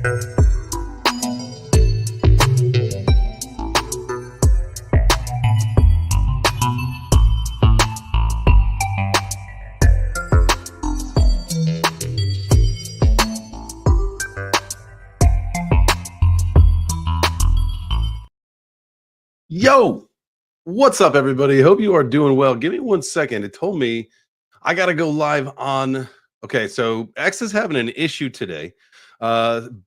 Yo, what's up, everybody? Hope you are doing well. Give me 1 second. It told me I got to go live on. Okay, so X is having an issue today,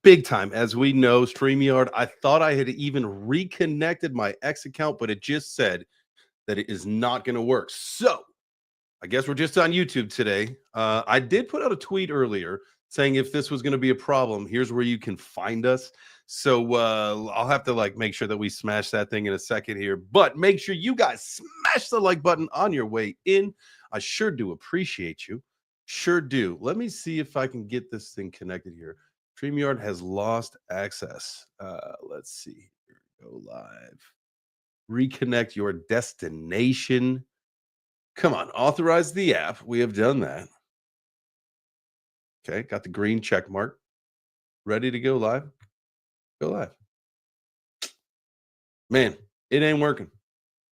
big time. As we know, StreamYard, I thought I had even reconnected my X account, but it just said that it is not going to work. So I guess we're just on YouTube today. I did put out a tweet earlier saying if this was going to be a problem, here's where you can find us. So I'll have to make sure that we smash that thing in a second here. But make sure you guys smash the like button on your way in. I sure do appreciate you. Sure do. Let me see if I can get this thing connected here. StreamYard has lost access. Let's see. Here we go live. Reconnect your destination. Come on, authorize the app. We have done that. Okay, got the green check mark. Ready to go live? Go live. Man, it ain't working.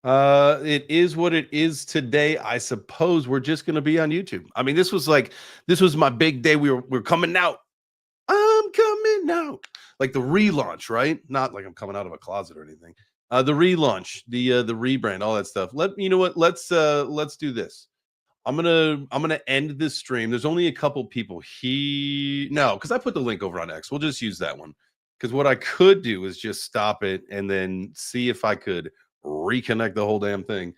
It is what it is today. I suppose we're just going to be on YouTube. I mean, this was my big day. We're coming out. I'm coming out. Like the relaunch, right? Not like I'm coming out of a closet or anything. The relaunch, the rebrand, all that stuff. You know what? Let's do this. I'm gonna end this stream. There's only a couple people because I put the link over on X. We'll just use that one. Because what I could do is just stop it and then see if I could reconnect the whole damn thing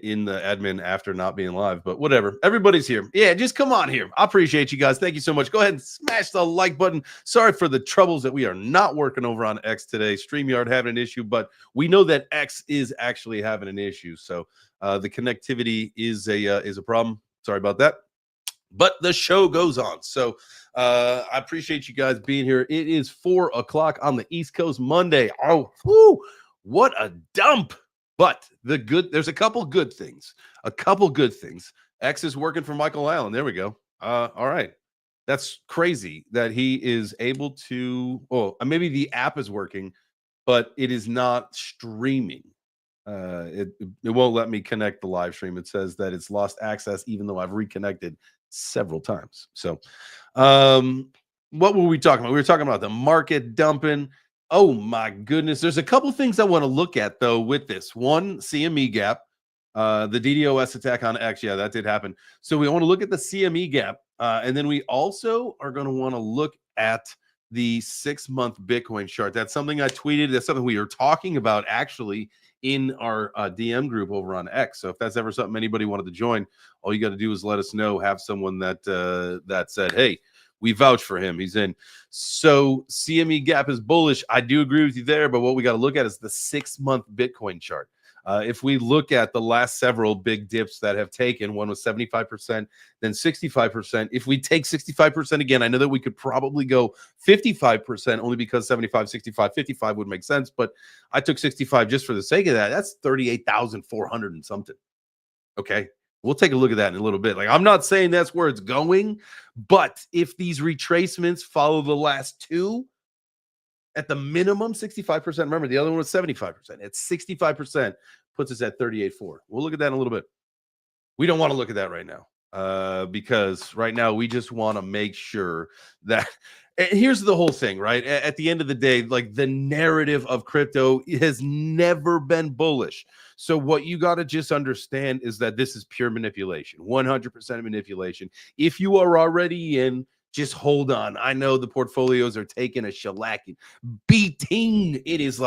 in the admin after not being live. But whatever. Everybody's here. Yeah, just come on here. I appreciate you guys. Thank you so much. Go ahead and smash the like button. Sorry for the troubles that we are not working over on X today. StreamYard having an issue, but we know that X is actually having an issue. So the connectivity is a problem. Sorry about that. But the show goes on. So I appreciate you guys being here. It is 4 o'clock on the East Coast Monday. Oh, whew, what a dump. But there's a couple good things. X is working for Michael Allen. There we go. All right. That's crazy that he is able to, maybe the app is working, but it is not streaming. It won't let me connect the live stream. It says that it's lost access, even though I've reconnected several times. So what were we talking about? We were talking about the market dumping. Oh my goodness. There's a couple things I want to look at though with this. One, CME gap, the DDoS attack on X. Yeah, that did happen. So we want to look at the CME gap. And then we also are going to want to look at the 6-month Bitcoin chart. That's something I tweeted. That's something we are talking about actually in our DM group over on X. So if that's ever something anybody wanted to join, all you got to do is let us know. Have someone that said, hey, we vouch for him. He's in. So CME gap is bullish. I do agree with you there, but what we got to look at is the 6-month Bitcoin chart. If we look at the last several big dips that have taken, one was 75%, then 65%. If we take 65% again, I know that we could probably go 55% only because 75, 65, 55 would make sense. But I took 65 just for the sake of that. That's 38,400 and something. Okay. We'll take a look at that in a little bit. I'm not saying that's where it's going, but if these retracements follow the last two, at the minimum, 65%. Remember, the other one was 75%. At 65%, puts us at 38.4. We'll look at that in a little bit. We don't want to look at that right now because right now we just want to make sure that. And here's the whole thing, right? At the end of the day, the narrative of crypto has never been bullish. So what you got to just understand is that this is pure manipulation, 100% manipulation. If you are already in, just hold on. I know the portfolios are taking a shellacking, beating. It is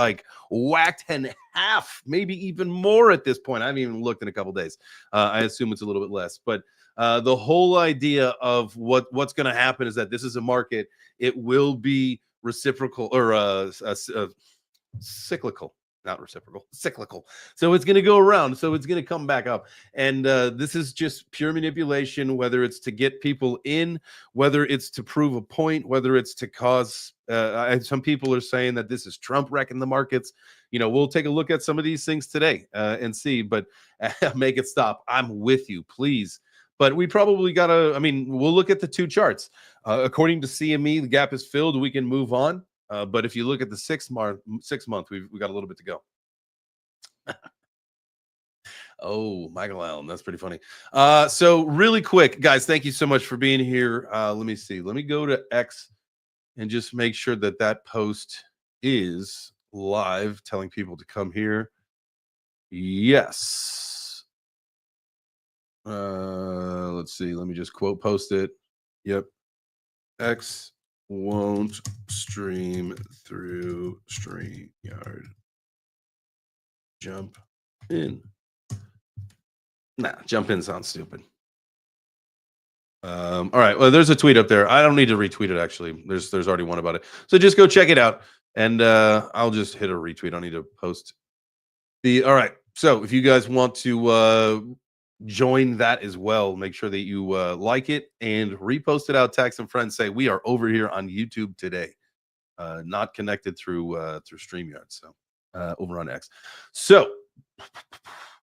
whacked in half, maybe even more at this point. I haven't even looked in a couple days. I assume it's a little bit less. But the whole idea of what's going to happen is that this is a market. It will be reciprocal or cyclical. Not reciprocal, cyclical. So it's going to go around. So it's going to come back up. And this is just pure manipulation, whether it's to get people in, whether it's to prove a point, whether it's to cause. Some people are saying that this is Trump wrecking the markets. We'll take a look at some of these things today and see, but make it stop. I'm with you, please. But we probably gotta. I mean, we'll look at the two charts. According to CME, the gap is filled. We can move on. But if you look at the 6 month, we got a little bit to go. Oh, Michael Allen, that's pretty funny. So really quick, guys, thank you so much for being here. Let me see. Let me go to X and just make sure that that post is live, telling people to come here. Yes. Let's see. Let me just quote post it. Yep. X won't stream through StreamYard. Jump in. Nah, jump in sounds stupid. All right. Well, there's a tweet up there. I don't need to retweet it. Actually, there's already one about it. So just go check it out, and I'll just hit a retweet. I don't need to post the. All right. So if you guys want to join that as well, make sure that you like it and repost it out. Tag some friends. Say we are over here on YouTube today, not connected through StreamYard. So over on X. So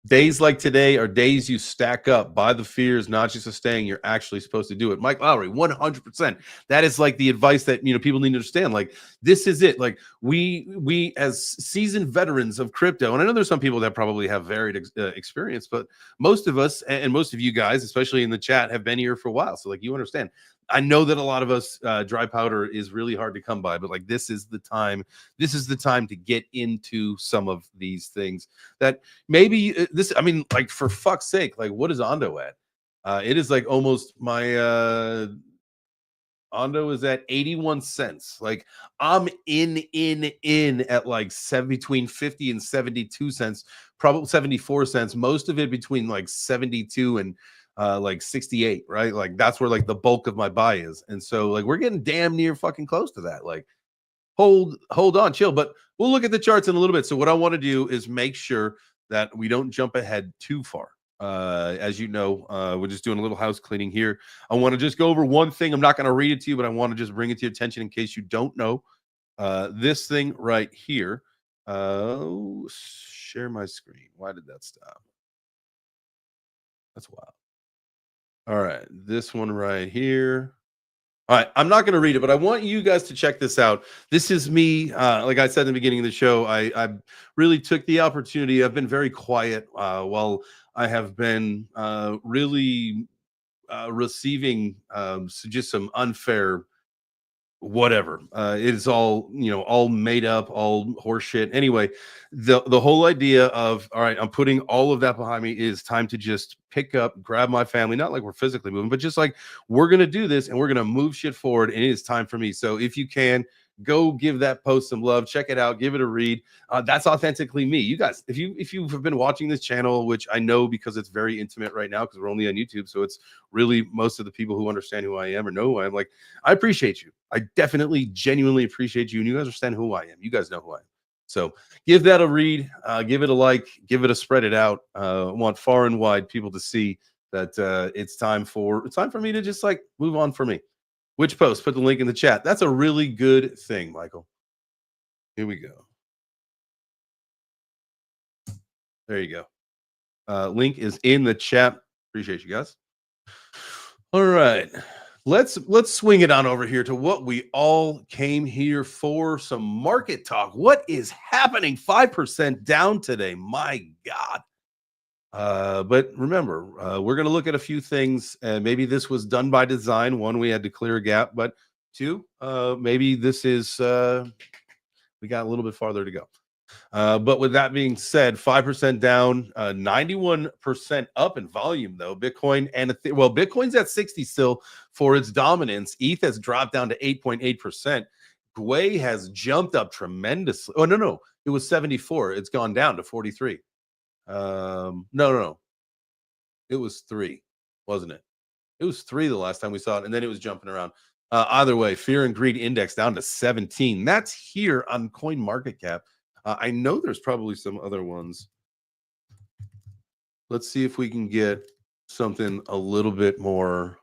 days like today are days you stack up, buy the fears, not just a staying. You're actually supposed to do it. Mike Lowry, 100%. That is like the advice that people need to understand. Like this is it. Like we as seasoned veterans of crypto, and I know there's some people that probably have varied experience, but most of us and most of you guys, especially in the chat, have been here for a while. So like you understand. I know that a lot of us dry powder is really hard to come by, but like this is the time. This is the time to get into some of these things that maybe this. I mean, like for fuck's sake, like what is ONDO at? It is like almost my ONDO is at 81 cents. Like I'm in at like between 50 and 72 cents, probably 74 cents. Most of it between like 72 and like 68, right? Like that's where like the bulk of my buy is. And so like we're getting damn near fucking close to that. Like hold on, chill. But we'll look at the charts in a little bit. So what I want to do is make sure that we don't jump ahead too far. As you know, we're just doing a little house cleaning here. I want to just go over one thing. I'm not going to read it to you, but I want to just bring it to your attention in case you don't know. This thing right here. Share my screen. Why did that stop? That's wild. All right, this one right here. All right, I'm not going to read it, but I want you guys to check this out. This is me. Like I said in the beginning of the show, I really took the opportunity. I've been very quiet while I have been really receiving just some unfair whatever. It is all all made up, all horseshit. Anyway, the whole idea of all right, I'm putting all of that behind me. Is time to just pick up, grab my family, not like we're physically moving, but just like we're gonna do this and we're gonna move shit forward, and it is time for me. So if you can go give that post some love, check it out, give it a read. That's authentically me. You guys, if you've been watching this channel, which I know because it's very intimate right now because we're only on YouTube, so it's really most of the people who understand who I am or know who I am. Like I appreciate you. I definitely, genuinely appreciate you, and you guys understand who I am. You guys know who I am. So give that a read, give it a like, give it a spread it out. I want far and wide people to see that it's time for me to just like move on for me. Which post? Put the link in the chat. That's a really good thing, Michael. Here we go. There you go. Link is in the chat. Appreciate you guys. All right. Let's swing it on over here to what we all came here for, some market talk. What is happening? 5% down today. My God. But remember, we're going to look at a few things, and maybe this was done by design. One, we had to clear a gap, but two, maybe this is we got a little bit farther to go. But with that being said, 5% down, 91% up in volume, though. Bitcoin and Bitcoin's at 60 still for its dominance. ETH has dropped down to 8.8%. Gwei has jumped up tremendously. Oh, no. It was 74. It's gone down to 43. No. It was 3, wasn't it? It was 3 the last time we saw it, and then it was jumping around. Either way, fear and greed index down to 17. That's here on Coin Market Cap. I know there's probably some other ones. Let's see if we can get something a little bit more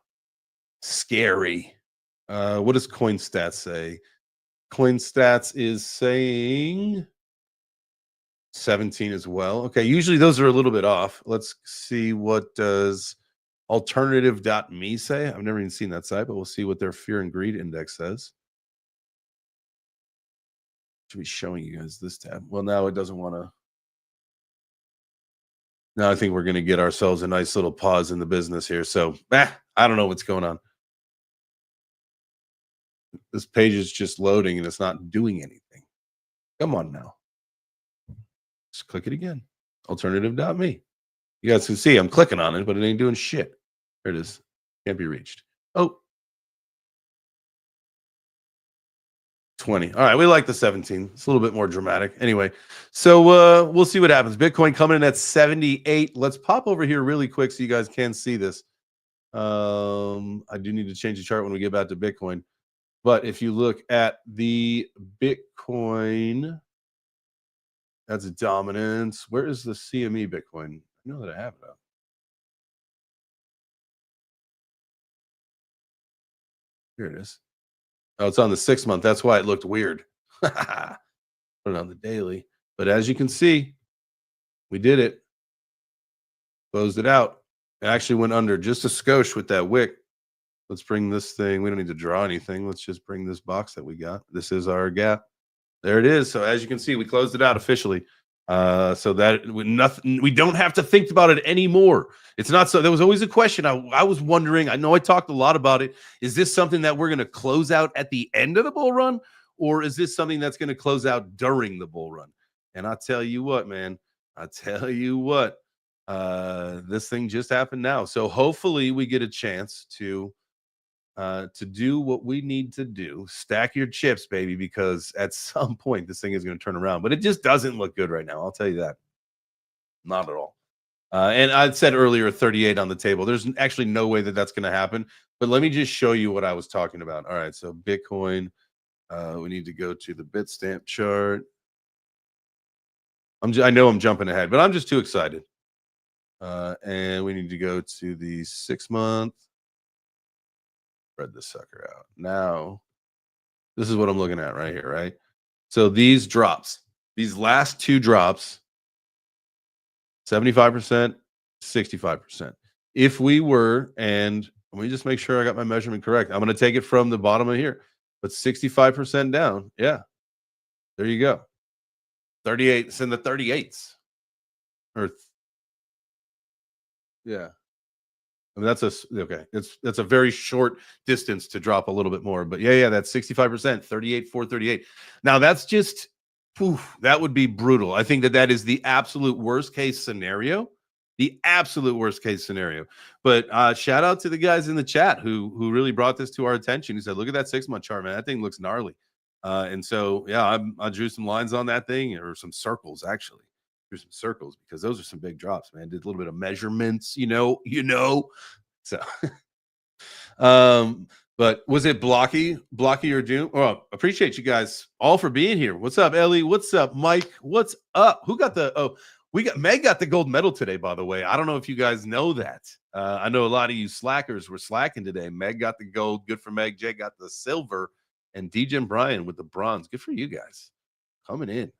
scary. What does CoinStats say? CoinStats is saying 17 as well. Okay, usually those are a little bit off. Let's see what does Alternative.me say? I've never even seen that site, but we'll see what their fear and greed index says. Should be showing you guys this tab. Well, now it doesn't want to. Now I think we're going to get ourselves a nice little pause in the business here. So, I don't know what's going on. This page is just loading and it's not doing anything. Come on now. Just click it again. Alternative.me. You guys can see I'm clicking on it, but it ain't doing shit. There it is. Can't be reached. Oh, 20. All right, we like the 17. It's a little bit more dramatic. Anyway, so we'll see what happens. Bitcoin coming in at 78. Let's pop over here really quick so you guys can see this. I do need to change the chart when we get back to Bitcoin. But if you look at the Bitcoin, that's a dominance. Where is the CME Bitcoin? I know that I have it up. Here it is. Oh, it's on the 6 month. That's why it looked weird. Put it on the daily. But as you can see, we did it. Closed it out. It actually went under just a skosh with that wick. Let's bring this thing. We don't need to draw anything. Let's just bring this box that we got. This is our gap. There it is. So as you can see, we closed it out officially. So that nothing, we don't have to think about it anymore. It's not so. There was always a question. I was wondering. I know I talked a lot about it. Is this something that we're going to close out at the end of the bull run, or is this something that's going to close out during the bull run? And I tell you what, man. I tell you what. This thing just happened now. So hopefully we get a chance to do what we need to do. Stack your chips, baby, because at some point this thing is going to turn around. But it just doesn't look good right now. I'll tell you that. Not at all. And I said earlier 38 on the table. There's actually no way that that's going to happen. But let me just show you what I was talking about. All right, so Bitcoin. We need to go to the Bitstamp chart. I know I'm jumping ahead, but I'm just too excited. And we need to go to the 6 month. Spread this sucker out. Now, this is what I'm looking at right here, right? So these drops, these last two drops, 75%, 65%. If we were, and let me just make sure I got my measurement correct. I'm going to take it from the bottom of here, but 65% down. Yeah, there you go. 38. It's in the 38s. Or yeah. I mean, that's okay. That's a very short distance to drop a little bit more, but yeah, that's 65%, 38, 438. Now that's just, that would be brutal. I think that is the absolute worst case scenario, the absolute worst case scenario. But shout out to the guys in the chat who really brought this to our attention. He said, "Look at that 6 month chart, man. That thing looks gnarly." And so, yeah, I drew some lines on that thing, or some circles actually. Some circles, because those are some big drops, man. Did a little bit of measurements, you know. So but was it blocky or Doom? Oh, appreciate you guys all for being here. What's up, Ellie? What's up, Mike? What's up? Who got the Meg got the gold medal today, by the way. I don't know if you guys know that. I know a lot of you slackers were slacking today. Meg got the gold. Good for Meg. Jay got the silver, and DJ and Brian with the bronze. Good for you guys coming in.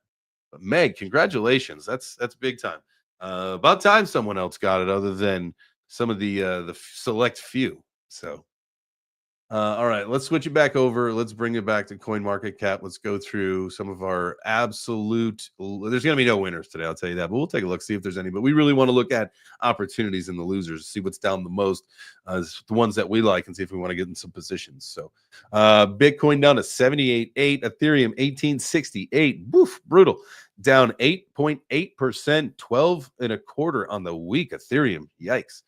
But Meg, congratulations. That's big time. About time someone else got it other than some of the select few. So, all right, let's switch it back over. Let's bring it back to CoinMarketCap. Let's go through some of our absolute. There's going to be no winners today, I'll tell you that. But we'll take a look, see if there's any. But we really want to look at opportunities and the losers, see what's down the most, the ones that we like, and see if we want to get in some positions. So, Bitcoin down to 78.8, Ethereum 1868. Woof, brutal. Down 8.8%, 12 and a quarter on the week. Ethereum, yikes.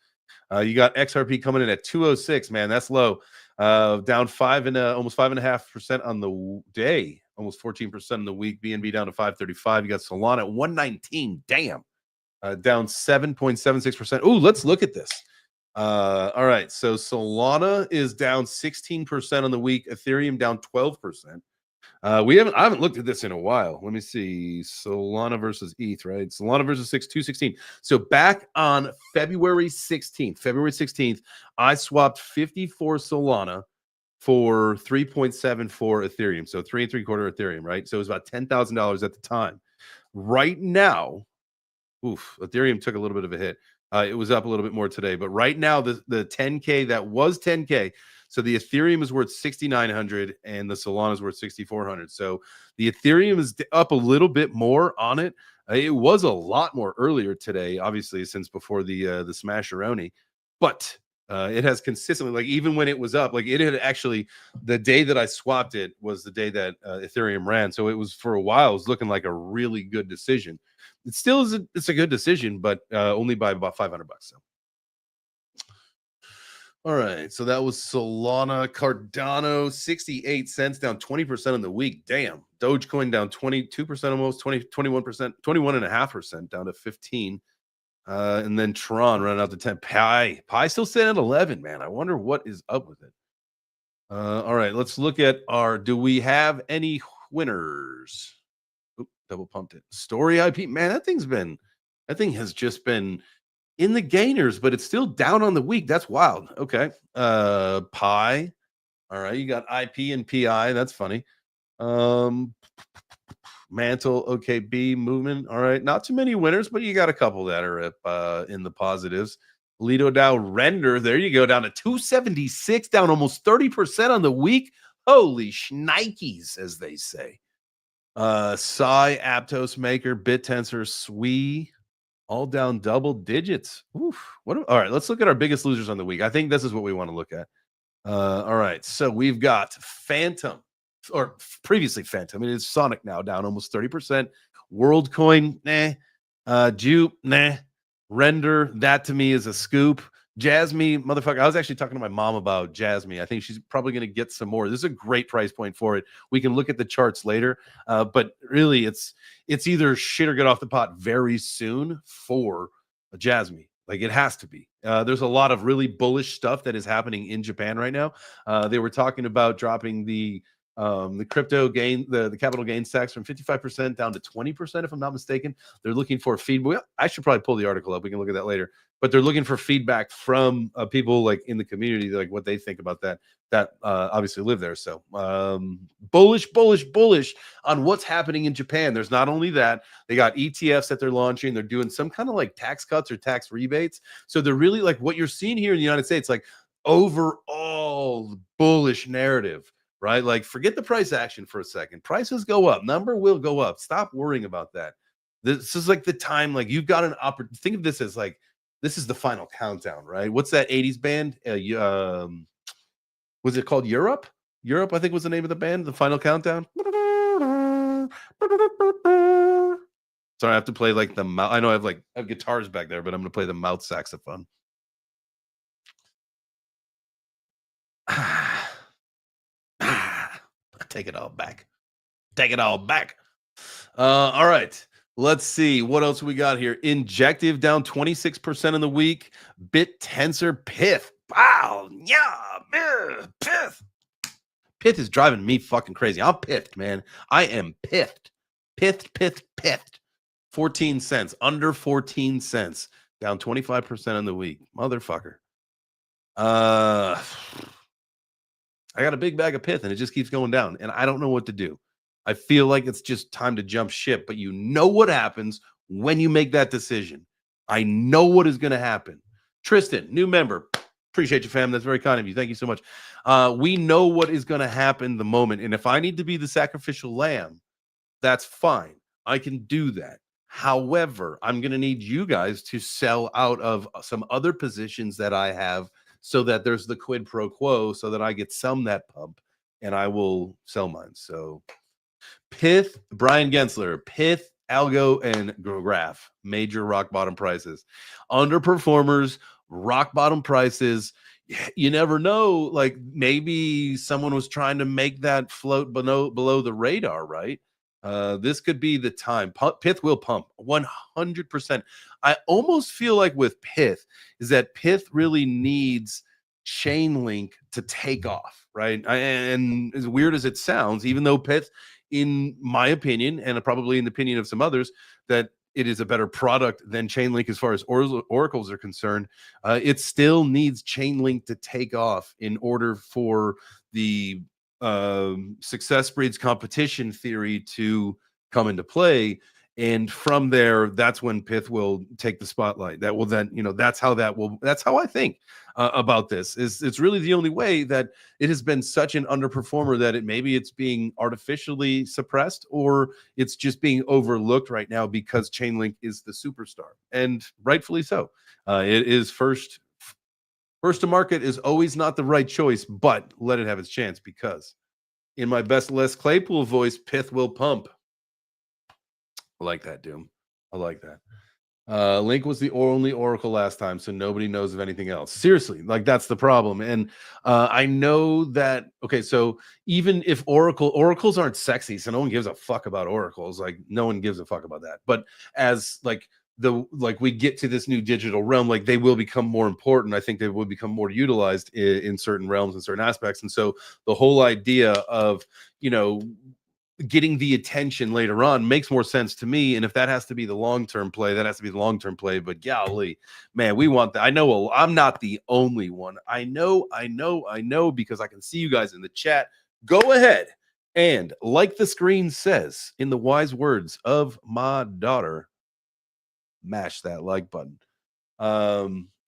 You got XRP coming in at 206. Man, that's low. Down almost 5.5% on the day, almost 14% in the week. BNB down to 535. You got Solana at 119. Damn, down 7.76%. Ooh, let's look at this. All right, so Solana is down 16% on the week. Ethereum down 12%. I haven't looked at this in a while. Let me see. Solana versus ETH, right? Solana versus 216. So back on February 16th, I swapped 54 Solana for 3.74 Ethereum. So 3.75 Ethereum, right? So it was about $10,000 at the time. Right now, Ethereum took a little bit of a hit. It was up a little bit more today, but right now the 10K that was 10K. So the Ethereum is worth 6,900 and the Solana is worth 6,400. So the Ethereum is up a little bit more on it. It was a lot more earlier today, obviously, since before the Smasheroni, but it has consistently, like, even when it was up, like, it had actually, the day that I swapped it was the day that Ethereum ran. So it was, for a while, it was looking like a really good decision. It still is it's a good decision, but only by about $500. So all right, so that was Solana. Cardano 68 cents, down 20% in the week. Damn. Dogecoin down 22%, almost 21%, 21.5%, down to 15. And then Tron running out to 10. Pi still sitting at 11, man. I wonder what is up with it. All right, let's look at do we have any winners? Oop, double pumped it. Story IP, man, that thing has just been in the gainers, but it's still down on the week. That's wild. Okay. Pi. All right, you got IP and PI. That's funny. Mantle, OKB, movement. All right, not too many winners, but you got a couple that are up in the positives. Lido Dow Render, there you go, down to 276, down almost 30% on the week. Holy shnikes, as they say. Psy, Aptos Maker, BitTensor, Swee, all down double digits. Oof. All right, let's look at our biggest losers on the week. I think this is what we want to look at. All right, so we've got Phantom, or previously Phantom. It is Sonic now, down almost 30%. WorldCoin, nah. Jupe, nah. Render, that to me is a scoop. Jasmy, motherfucker. I was actually talking to my mom about Jasmy. I think she's probably going to get some more. This is a great price point for it. We can look at the charts later, but really, it's either shit or get off the pot very soon for Jasmy. Like, it has to be. There's a lot of really bullish stuff that is happening in Japan right now. They were talking about dropping the crypto gain, the capital gains tax from 55% down to 20%, if I'm not mistaken. They're looking for feedback. I should probably pull the article up. We can look at that later. But they're looking for feedback from people like in the community, like what they think about that obviously live there. So bullish on what's happening in Japan. There's not only that, they got ETFs that they're launching. They're doing some kind of like tax cuts or tax rebates. So they're really, like, what you're seeing here in the United States, like, overall bullish narrative, right? Like, forget the price action for a second. Prices go up. Number will go up. Stop worrying about that. This is like the time, like, you've got an opportunity. Think of this as like, this is the final countdown, right? What's that 80s band? Was it called Europe? Europe, I think, was the name of the band, the final countdown. Sorry, I have to play like the mouth. I know I have guitars back there, but I'm going to play the mouth saxophone. Take it all back. Take it all back. All right. Let's see what else we got here. Injective down 26% in the week. BitTensor, Pyth. Wow. Yeah. Pyth. Pyth is driving me fucking crazy. I'm pithed, man. I am pithed. Pithed. 14 cents. Under 14 cents. Down 25% on the week. Motherfucker. I got a big bag of Pyth and it just keeps going down. And I don't know what to do. I feel like it's just time to jump ship, but you know what happens when you make that decision. I know what is going to happen. Tristan, new member. Appreciate you, fam. That's very kind of you. Thank you so much. We know what is going to happen the moment. And if I need to be the sacrificial lamb, that's fine. I can do that. However, I'm going to need you guys to sell out of some other positions that I have so that there's the quid pro quo so that I get some that pump and I will sell mine. So Pyth, Brian Gensler, Pyth, Algo, and Graph, major rock bottom prices. Underperformers, rock bottom prices. You never know. Like, maybe someone was trying to make that float below the radar, right? This could be the time. Pyth will pump 100%. I almost feel like with Pyth is that Pyth really needs Chainlink to take off, right? And as weird as it sounds, even though Pyth, in my opinion, and probably in the opinion of some others, that it is a better product than Chainlink as far as oracles are concerned, it still needs Chainlink to take off in order for the success breeds competition theory to come into play. And from there, that's when Pyth will take the spotlight. That will then, that's how I think about this. Is it's really the only way that it has been such an underperformer that maybe it's being artificially suppressed, or it's just being overlooked right now because Chainlink is the superstar, and rightfully so. It is first to market is always not the right choice, but let it have its chance, because in my best Les Claypool voice, Pyth will pump. I like that, Doom. I like that. Link was the only Oracle last time, so nobody knows of anything else. Seriously, like that's the problem. And I know that. Okay, so even if oracles aren't sexy, so no one gives a fuck about oracles. Like no one gives a fuck about that. But as we get to this new digital realm, like they will become more important. I think they will become more utilized in certain realms and certain aspects. And so the whole idea of getting the attention later on makes more sense to me. And if that has to be the long-term play, that has to be the long-term play. But golly, man, we want that. I know I'm not the only one. I know, because I can see you guys in the chat. Go ahead and, like the screen says, in the wise words of my daughter, mash that like button.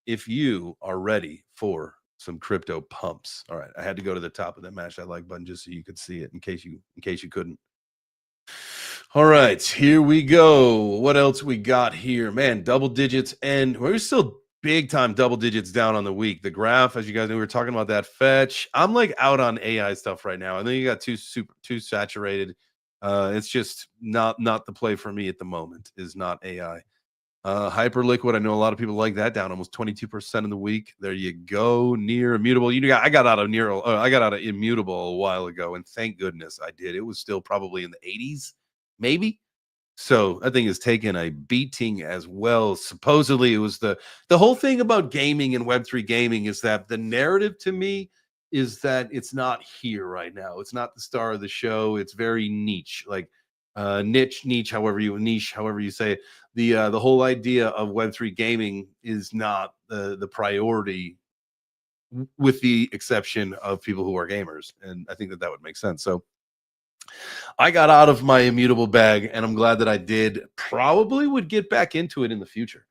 If you are ready for some crypto pumps. All right, I had to go to the top of that mash that like button just so you could see it in case you couldn't. All right, here we go. What else we got here? Man, double digits, and we're still big time double digits down on the week. The graph, as you guys know, we were talking about that fetch. I'm like out on AI stuff right now. I think you got too saturated. It's just not the play for me at the moment. Is not AI. Hyperliquid, I know a lot of people like that, down almost 22% in the week. There you go. Near immutable. I got out of immutable a while ago, and thank goodness I did. It was still probably in the 80s, maybe. So I think it's taken a beating as well. Supposedly, it was the whole thing about gaming and Web3 gaming is that the narrative to me is that it's not here right now. It's not the star of the show. It's very niche, like niche, however you say it. The whole idea of Web3 gaming is not the priority, with the exception of people who are gamers, and I think that would make sense. So I got out of my immutable bag, and I'm glad that I did. Probably would get back into it in the future.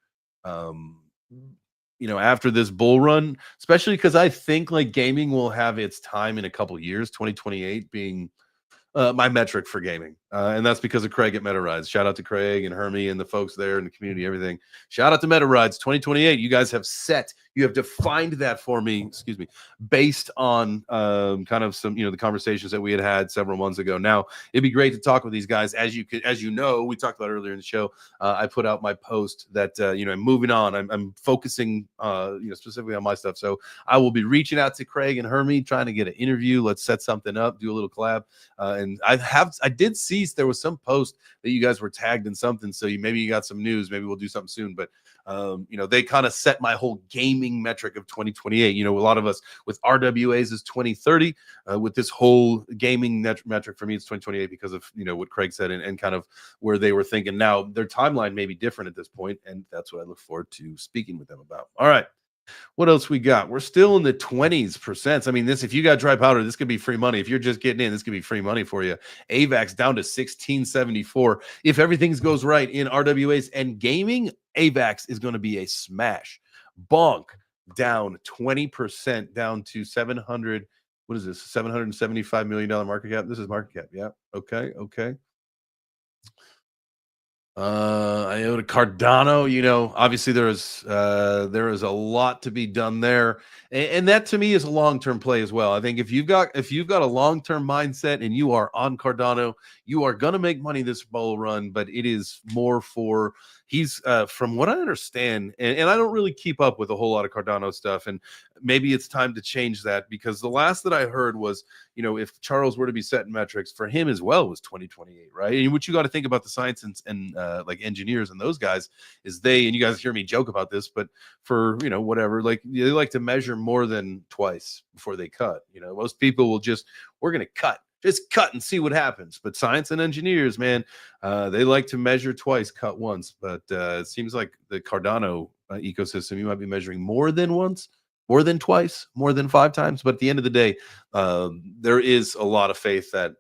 After this bull run, especially because I think like gaming will have its time in a couple years, 2028 being my metric for gaming. And that's because of Craig at MetaRides. Shout out to Craig and Hermie and the folks there in the community, everything. Shout out to MetaRides 2028. You guys have defined that for me, based on kind of some, the conversations that we had several months ago. Now, it'd be great to talk with these guys. As you know, we talked about earlier in the show, I put out my post that, I'm moving on. I'm focusing, specifically on my stuff. So I will be reaching out to Craig and Hermie, trying to get an interview. Let's set something up, do a little collab. And I did see there was some post that you guys were tagged in something, so maybe you got some news. Maybe we'll do something soon. But they kind of set my whole gaming metric of 2028. A lot of us with RWAs is 2030. With this whole gaming metric for me, it's 2028 because of what Craig said and kind of where they were thinking. Now their timeline may be different at this point, and that's what I look forward to speaking with them about. All right. What else we got? We're still in the 20s%. I mean, if you got dry powder, this could be free money. If you're just getting in, this could be free money for you. AVAX down to 1674. If everything goes right in RWAs and gaming, AVAX is going to be a smash. Bonk down 20%, down to 700. What is this? $775 million market cap. This is market cap. Yeah. Okay. IOTA Cardano, obviously there is a lot to be done there, and that to me is a long-term play as well. I think if you've got a long-term mindset and you are on Cardano, you are gonna make money this bull run. But it is more for from what I understand, and I don't really keep up with a whole lot of Cardano stuff, and maybe it's time to change that, because the last that I heard was, if Charles were to be setting metrics for him as well, was 2028, right? And what you got to think about the science and like engineers and those guys is and you guys hear me joke about this, but for whatever, like they like to measure more than twice before they cut. Most people will we're gonna just cut and see what happens. But science and engineers, man, they like to measure twice, cut once. But it seems like the Cardano ecosystem, you might be measuring more than once, more than twice, more than 5 times. But at the end of the day, there is a lot of faith that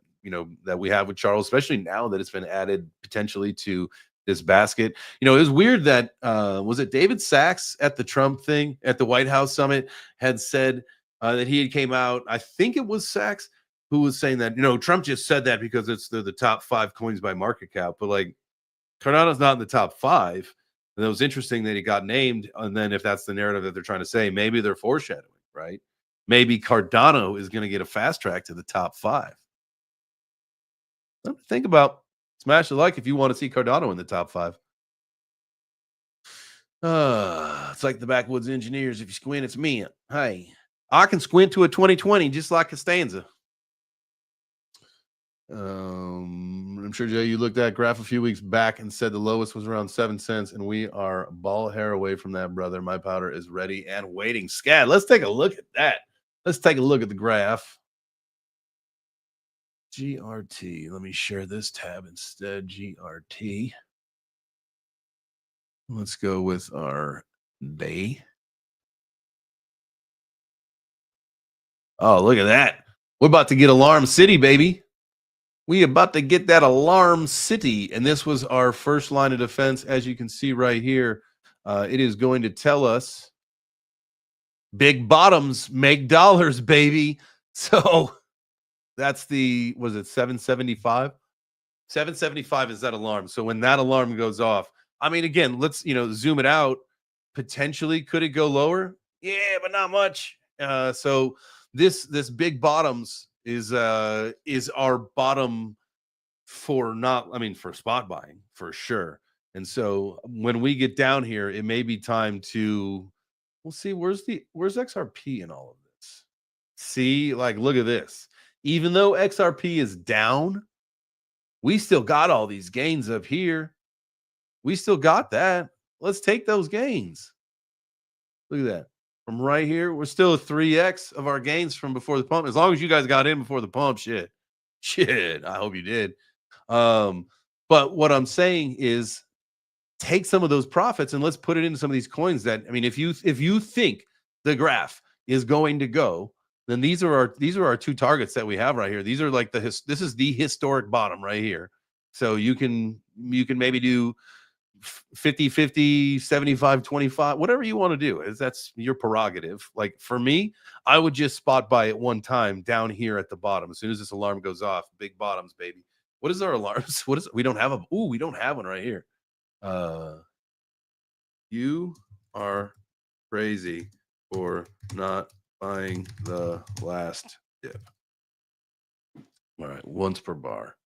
that we have with Charles, especially now that it's been added potentially to this basket. You know, it was weird that was it David Sachs at the Trump thing at the White House summit had said that he had came out. I think it was Sachs who was saying that, you know, Trump just said that because it's the top 5 coins by market cap, but like Cardano's not in the top 5. And it was interesting that he got named. And then if that's the narrative that they're trying to say, maybe they're foreshadowing, right? Maybe Cardano is going to get a fast track to the top 5. Something to think about. Smash the like if you want to see Cardano in the top 5. It's like the backwoods engineers. If you squint, it's me. Hey, I can squint to a 2020 just like Costanza. I'm sure, Jay, you looked at that graph a few weeks back and said the lowest was around 7 cents, and we are ball hair away from that, brother. My powder is ready and waiting. Scad, let's take a look at that. Let's take a look at the graph. GRT. Let me share this tab instead. GRT. Let's go with our day. Oh, look at that. We're about to get Alarm City, baby. We about to get that Alarm City. And this was our first line of defense. As you can see right here, it is going to tell us big bottoms make dollars, baby. So that's the, was it 775? 775 is that alarm. So when that alarm goes off, I mean, again, let's, you know, zoom it out. Potentially, could it go lower? Yeah, but not much. So this big bottoms is our bottom for not, I mean, for spot buying for sure. And so when we get down here, it may be time to, we'll see, where's XRP in all of this? See, like, look at this. Even though XRP is down, we still got all these gains up here. We still got that. Let's take those gains. Look at that. From right here, we're still a 3x of our gains from before the pump. As long as you guys got in before the pump, shit. I hope you did. But what I'm saying is take some of those profits and let's put it into some of these coins that, I mean, if you think the graph is going to go, then these are our 2 targets that we have right here. These are like this is the historic bottom right here. So you can maybe do 50-50, 75-25, whatever you want to do. That's your prerogative. Like for me, I would just spot buy at one time down here at the bottom. As soon as this alarm goes off, big bottoms, baby. What is our alarms? What is, we don't have we don't have one right here. You are crazy for not buying the last dip. All right, once per bar.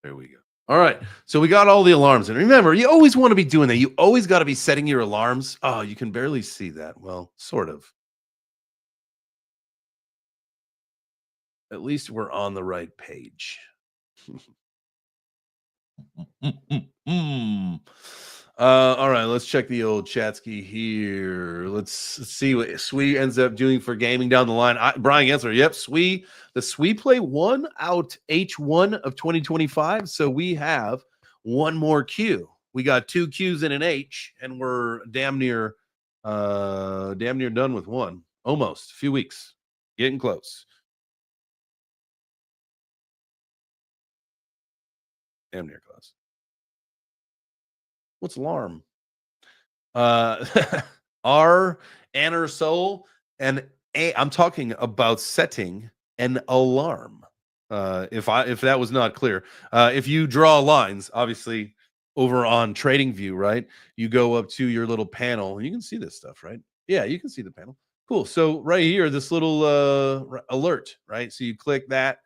There we go. All right, so we got all the alarms. And remember, you always want to be doing that. You always got to be setting your alarms. Oh, you can barely see that. Well, sort of. At least we're on the right page. All right, let's check the old Chatsky here. Let's see what Swee ends up doing for gaming down the line. Brian Gensler, yep, Swee. The Swee play won out H1 of 2025, so we have one more Q. We got 2 Qs and an H, and we're damn near done with one. Almost a few weeks, getting close. Damn near close. What's alarm? R, Anner Soul, and I'm talking about setting an alarm. If that was not clear, if you draw lines, obviously over on TradingView, right? You go up to your little panel, and you can see this stuff, right? Yeah, you can see the panel. Cool. So right here, this little alert, right? So you click that.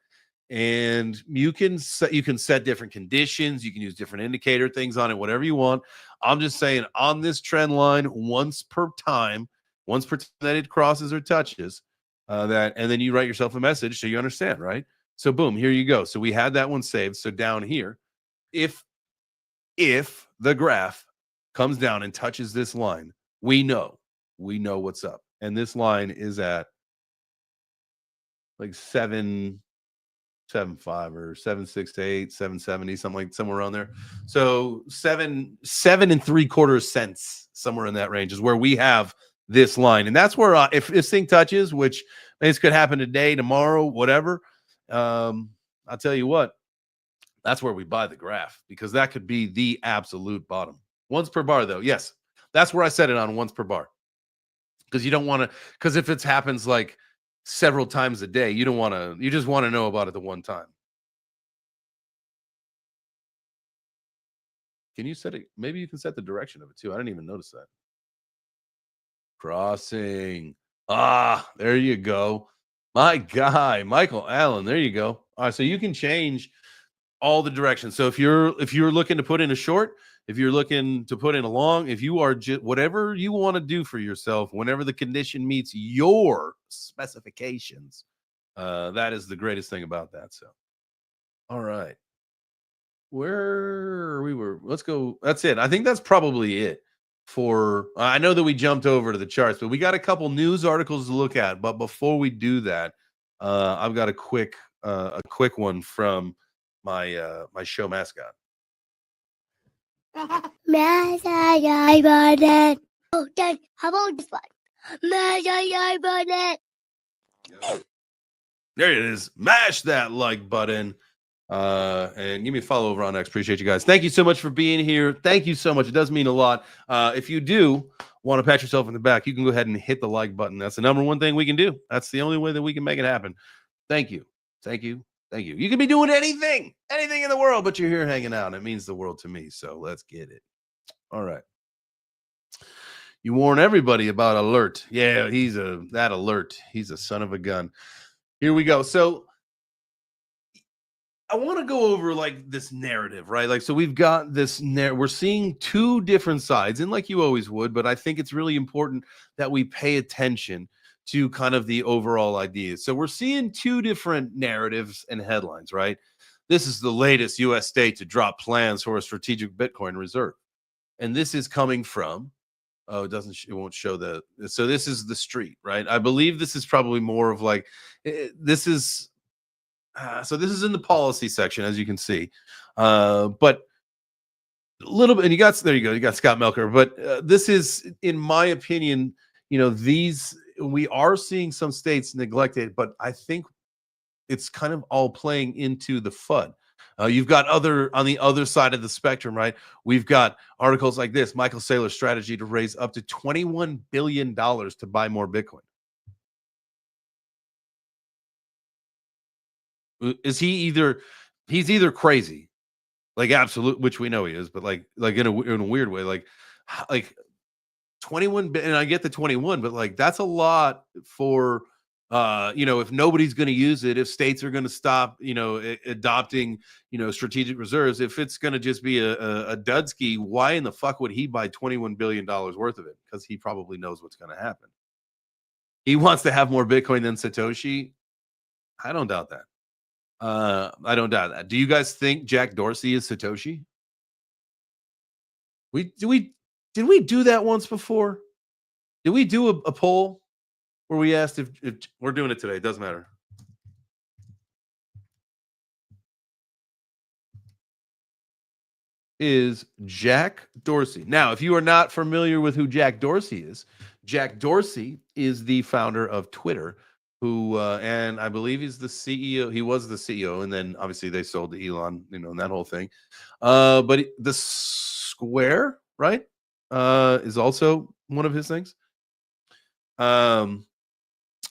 And you can set different conditions. You can use different indicator things on it, whatever you want. I'm just saying on this trend line, once per time that it crosses or touches that, and then you write yourself a message so you understand, right? So boom, here you go. So we had that one saved. So down here, if the graph comes down and touches this line, we know what's up. And this line is at like 7.75 or 7.68, 7.70, somewhere around there. So 7 3/4 cents, somewhere in that range is where we have this line. And that's where if this thing touches, which this could happen today, tomorrow, whatever. I'll tell you what, That's where we buy the graph, because that could be the absolute bottom. Once per bar, though. Yes, that's where I set it on once per bar, because you don't want to. Because if it happens like several times a day, you don't want to. You just want to know about it the one time. Can you set it? Maybe you can set the direction of it too. I didn't even notice that. Crossing. Ah, there you go. My guy, Michael Allen. There you go. All right, so you can change all the directions. So if you're looking to put in a short, if you're looking to put in a long, if you are just whatever you want to do for yourself, whenever the condition meets your specifications, that is the greatest thing about that. So, all right, where we were, let's go. That's it. I think that's probably it for. I know that we jumped over to the charts, but we got a couple news articles to look at. But before we do that, I've got a quick one from my show mascot. Oh, Dad, how about this one? There it is. Mash that like button. And give me a follow over on X. Appreciate you guys. Thank you so much for being here. Thank you so much. It does mean a lot. If you do want to pat yourself in the back, you can go ahead and hit the like button. That's the number one thing we can do. That's the only way that we can make it happen. Thank you. Thank you. Thank you. You can be doing anything in the world, but you're here hanging out. It means the world to me. So let's get it. All right. You warn everybody about alert. Yeah, that alert. He's a son of a gun. Here we go. So I want to go over like this narrative, right? Like, so we've got this we're seeing two different sides, and like you always would, but I think it's really important that we pay attention to kind of the overall ideas. So we're seeing two different narratives and headlines, right? This is the latest US state to drop plans for a strategic Bitcoin reserve. And this is coming from, it won't show so this is the street, right? I believe this is probably more of like, this is in the policy section, as you can see. But a little bit, and you got Scott Melker, but this is, in my opinion, we are seeing some states neglect it, but I think it's kind of all playing into the FUD. You've got on the other side of the spectrum, right? We've got articles like this: Michael Saylor's strategy to raise up to $21 billion to buy more Bitcoin. Is he's either crazy, like absolute, which we know he is, but like in a weird way, like 21, and I get the 21, but like that's a lot for if nobody's going to use it, if states are going to stop adopting strategic reserves, if it's going to just be a dudski, why in the fuck would he buy $21 billion worth of it? Because he probably knows what's going to happen. He wants to have more Bitcoin than Satoshi. I don't doubt that. I don't doubt that. Do you guys think Jack Dorsey is Satoshi? Did we do that once before? Did we do a poll where we asked if we're doing it today? It doesn't matter. Is Jack Dorsey. Now, if you are not familiar with who Jack Dorsey is the founder of Twitter, who and I believe he's the CEO. He was the CEO, and then obviously they sold to Elon, and that whole thing. But the Square, right, is also one of his things. All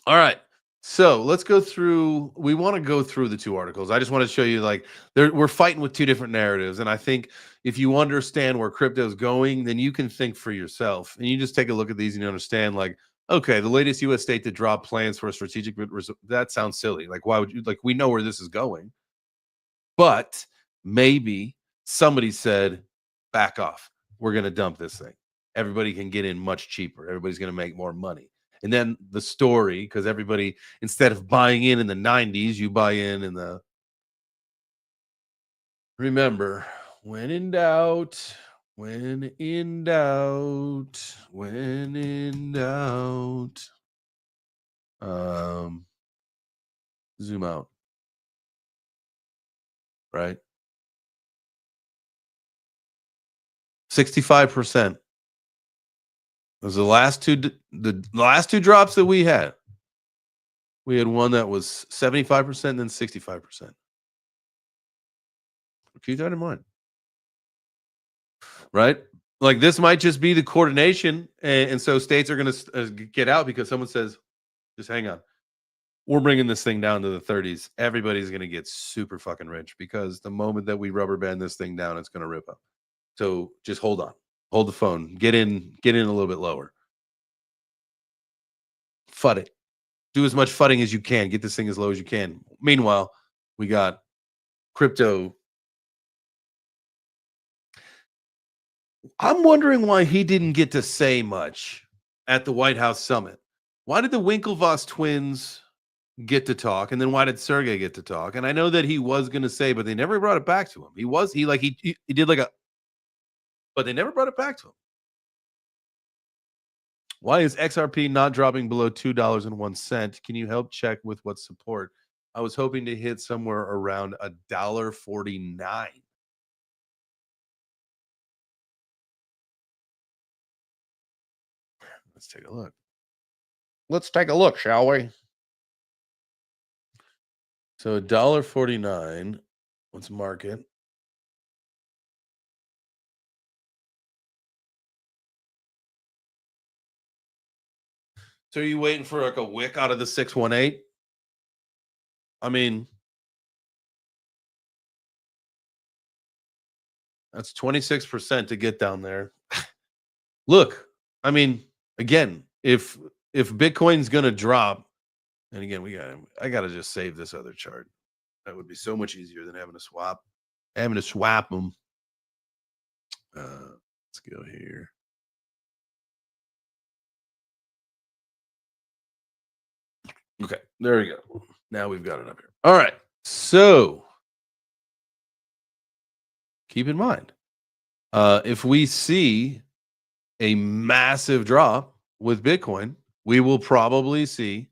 right. So let's go through. We want to go through the two articles. I just want to show you, like, we're fighting with two different narratives, and I think if you understand where crypto is going, then you can think for yourself, and you just take a look at these and you understand, like, okay, the latest U.S. state to drop plans for a strategic reserve. That sounds silly. Like, why would you? Like, we know where this is going, but maybe somebody said, "Back off. We're going to dump this thing. Everybody can get in much cheaper. Everybody's going to make more money." And then the story, because everybody, instead of buying in the 90s, you buy in the. Remember, when in doubt, when in doubt, when in doubt. Zoom out. Right? 65%. Those are the last two drops that we had. We had one that was 75%, then 65%. Keep that in mind. Right? Like this might just be the coordination. And so states are going to get out because someone says, just hang on. We're bringing this thing down to the 30s. Everybody's going to get super fucking rich because the moment that we rubber band this thing down, it's going to rip up. So just hold on. Hold the phone. Get in a little bit lower. FUD it. Do as much fudding as you can. Get this thing as low as you can. Meanwhile, we got crypto. I'm wondering why he didn't get to say much at the White House summit. Why did the Winklevoss twins get to talk, and then why did Sergey get to talk? And I know that he was going to say, but they never brought it back to him. He did like a, but they never brought it back to him. Why is XRP not dropping below $2.01? Can you help check with what support? I was hoping to hit somewhere around $1.49. Let's take a look. Let's take a look, shall we? So $1.49. Let's mark it. So are you waiting for like a wick out of the 618? I mean, that's 26% to get down there. Look, I mean, again, if Bitcoin's gonna drop, and again, I gotta just save this other chart. That would be so much easier than having to swap them. Let's go here. Okay, there we go. Now we've got it up here. All right, so keep in mind, if we see a massive drop with Bitcoin, we will probably see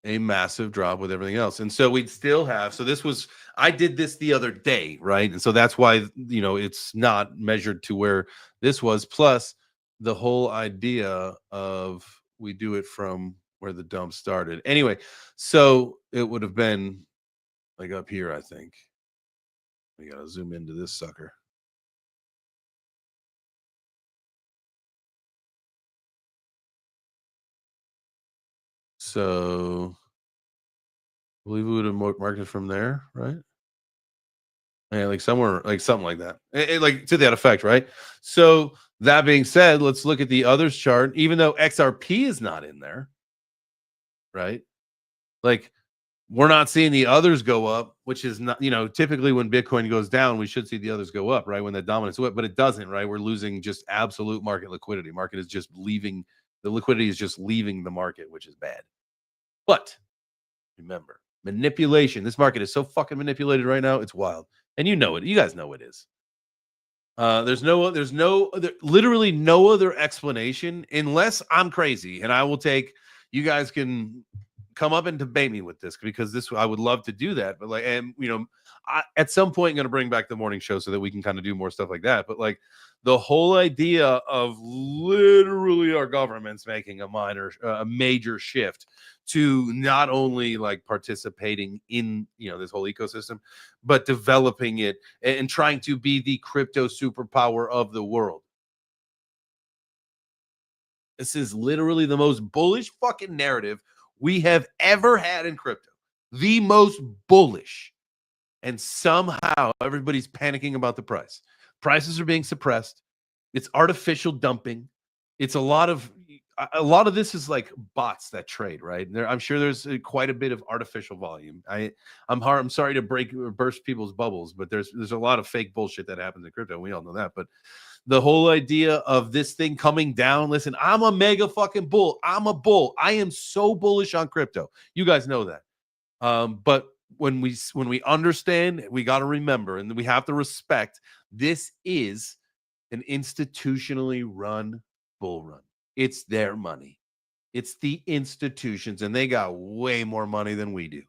a massive drop with everything else. And so we'd still have, I did this the other day, right? And so that's why, it's not measured to where this was. Plus the whole idea of we do it from where the dump started. Anyway, so it would have been like up here, I think. We got to zoom into this sucker. So I believe we would have marked it from there, right? Yeah, like somewhere, like something like that, like to that effect, right? So that being said, let's look at the others chart. Even though XRP is not in there, right? Like we're not seeing the others go up, which is not, typically when Bitcoin goes down, we should see the others go up, right? When the dominance is up, but it doesn't, right? We're losing just absolute market liquidity. Market is just leaving, the liquidity is just leaving the market, which is bad. But remember, manipulation. This market is so fucking manipulated right now. It's wild. And you know it. You guys know it is. There's literally no other explanation unless I'm crazy, and I will take. You guys can come up and debate me with this because I would love to do that. But at some point, I'm going to bring back the morning show so that we can kind of do more stuff like that. But like the whole idea of literally our government's making a major shift to not only like participating in this whole ecosystem, but developing it and trying to be the crypto superpower of the world. This is literally the most bullish fucking narrative we have ever had in crypto. The most bullish. And somehow everybody's panicking about the price. Prices are being suppressed. It's artificial dumping. It's a lot of this is like bots that trade, right? I'm sure there's quite a bit of artificial volume. I'm sorry to burst people's bubbles, but there's a lot of fake bullshit that happens in crypto. We all know that. But the whole idea of this thing coming down, listen, I'm a mega fucking bull. I'm a bull. I am so bullish on crypto. You guys know that. But when we understand, we got to remember, and we have to respect, this is an institutionally run bull run. It's their money. It's the institutions, and they got way more money than we do.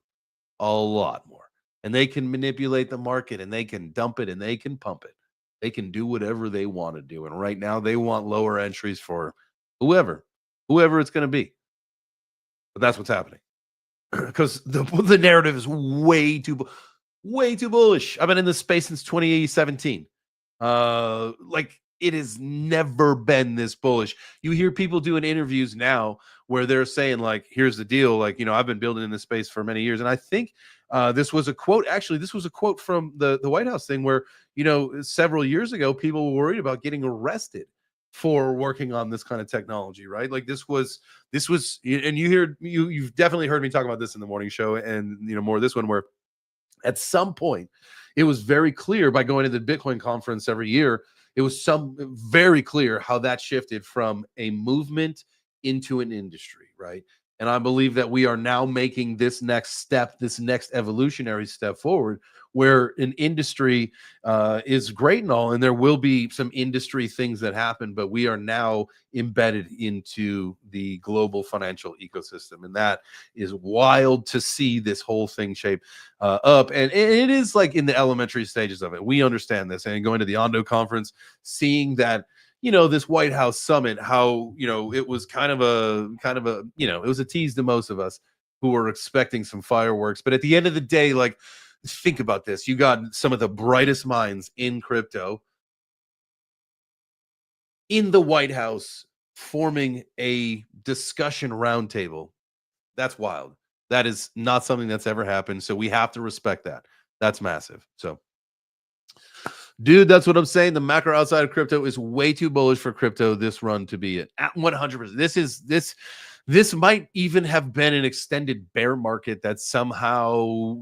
A lot more. And they can manipulate the market, and they can dump it, and they can pump it. They can do whatever they want to do. And right now, they want lower entries for whoever it's going to be. But that's what's happening. Because the narrative is way too Way too bullish. I've been in this space since 2017. Like it has never been this bullish. You hear people doing interviews now where they're saying, like, here's the deal. Like, I've been building in this space for many years. And I think this was a quote. Actually, this was a quote from the White House thing where, several years ago, people were worried about getting arrested for working on this kind of technology, right? Like this was, and you've definitely heard me talk about this in the morning show, and more of this one where at some point it was very clear by going to the Bitcoin conference every year, it was very clear how that shifted from a movement into an industry, right? And I believe that we are now making this next step, this next evolutionary step forward, where an industry is great and all, and there will be some industry things that happen, but we are now embedded into the global financial ecosystem, and that is wild to see this whole thing shape up. And it is like in the elementary stages of it. We understand this, and going to the ONDO conference, seeing that this White House summit, how it was kind of a it was a tease to most of us who were expecting some fireworks. But at the end of the day, like, think about this. You got some of the brightest minds in crypto in the White House forming a discussion roundtable. That's wild. That is not something that's ever happened. So we have to respect that. That's massive. So, dude, that's what I'm saying. The macro outside of crypto is way too bullish for crypto this run to be at 100%. This might even have been an extended bear market that somehow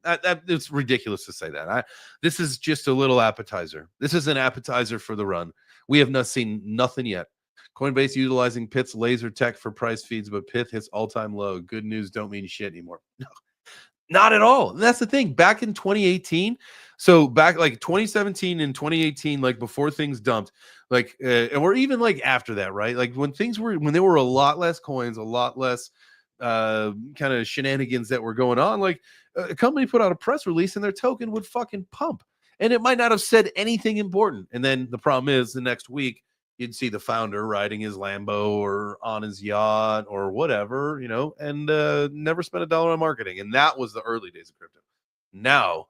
it's ridiculous to say that. This is just a little appetizer. This is an appetizer for the run. We have not seen nothing yet. Coinbase utilizing Pyth's laser tech for price feeds, but Pyth hits all-time low. Good news don't mean shit anymore. No, not at all. And that's the thing. Back in 2018, so back like 2017 and 2018, like before things dumped, like or even like after that, right? Like when there were a lot less coins, a lot less kind of shenanigans that were going on, like a company put out a press release and their token would fucking pump. And it might not have said anything important. And then the problem is the next week, you'd see the founder riding his Lambo or on his yacht or whatever, and never spent $1 on marketing. And that was the early days of crypto. Now,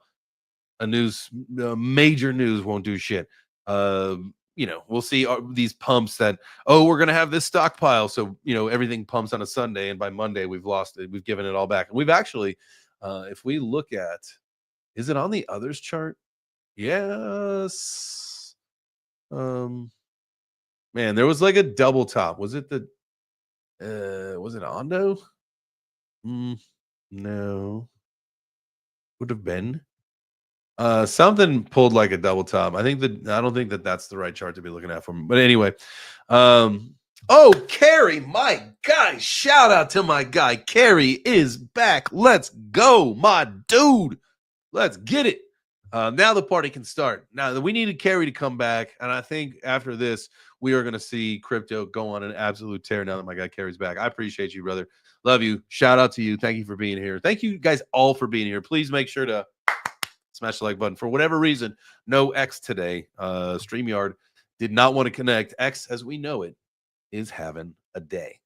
major news won't do shit. We'll see these pumps that, we're going to have this stockpile. So, everything pumps on a Sunday. And by Monday, we've lost it. We've given it all back. And we've actually, if we look at, is it on the others chart? Yes. Man, there was like a double top. Was it was it ONDO? No. Would have been. Something pulled like a double top. I don't think that that's the right chart to be looking at for me. But anyway, Carrie, my guy, shout out to my guy. Carrie is back. Let's go, my dude. Let's get it. Now the party can start. Now we needed Carrie to come back, and I think after this, we are going to see crypto go on an absolute tear. Now that my guy Carrie's back, I appreciate you, brother. Love you. Shout out to you. Thank you for being here. Thank you guys all for being here. Please make sure to smash the like button. For whatever reason, no X today. StreamYard did not want to connect. X, as we know it, is having a day.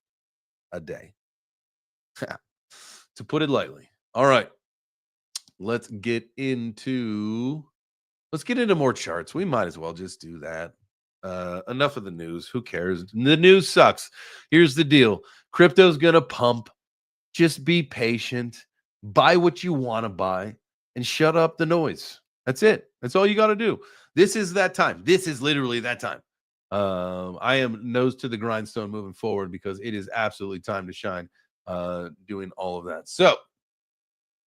To put it lightly. All right. Let's get into more charts. We might as well just do that. Enough of the news. Who cares? The news sucks. Here's the deal. Crypto's going to pump. Just be patient. Buy what you want to buy and shut up the noise. That's it. That's all you got to do. This is that time. This is literally that time. I am nose to the grindstone moving forward because it is absolutely time to shine doing all of that. So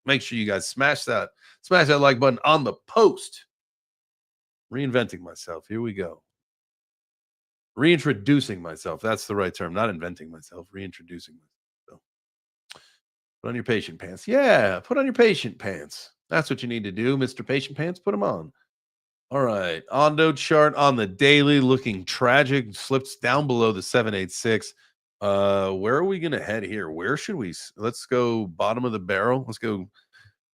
make sure you guys smash that like button on the post. Reinventing myself. Here we go. Reintroducing myself. That's the right term. Not inventing myself. Reintroducing myself. Put on your patient pants. Yeah, put on your patient pants. That's what you need to do, Mr. Patient Pants. Put them on. All right. ONDO chart on the daily looking tragic. Slips down below the 786. Where are we going to head here? Where should we? Let's go bottom of the barrel. Let's go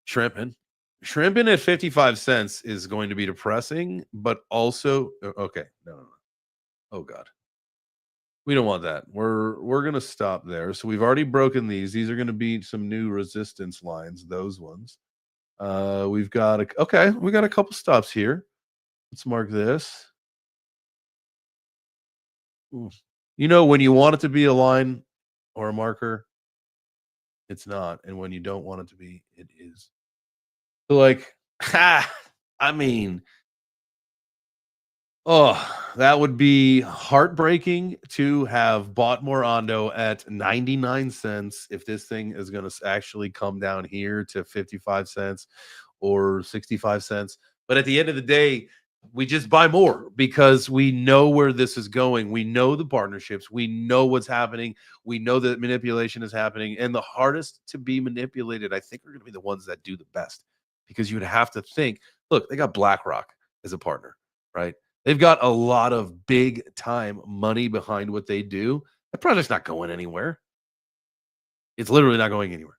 shrimping. Shrimping at 55 cents is going to be depressing, but also okay. No. Oh God. We don't want that. We're going to stop there. So we've already broken these. These are going to be some new resistance lines, those ones. We've got we got a couple stops here. Let's mark this. Ooh. You know, when you want it to be a line or a marker, it's not, and when you don't want it to be, it is. So, like, I mean, oh, that would be heartbreaking to have bought more Ondo at 99 cents if this thing is going to actually come down here to 55 cents or 65 cents. But at the end of the day, we just buy more because we know where this is going. We know the partnerships. We know what's happening. We know that manipulation is happening. And the hardest to be manipulated, I think, are going to be the ones that do the best because you would have to think, look, they got BlackRock as a partner, right? They've got a lot of big time money behind what they do. The project's not going anywhere. It's literally not going anywhere.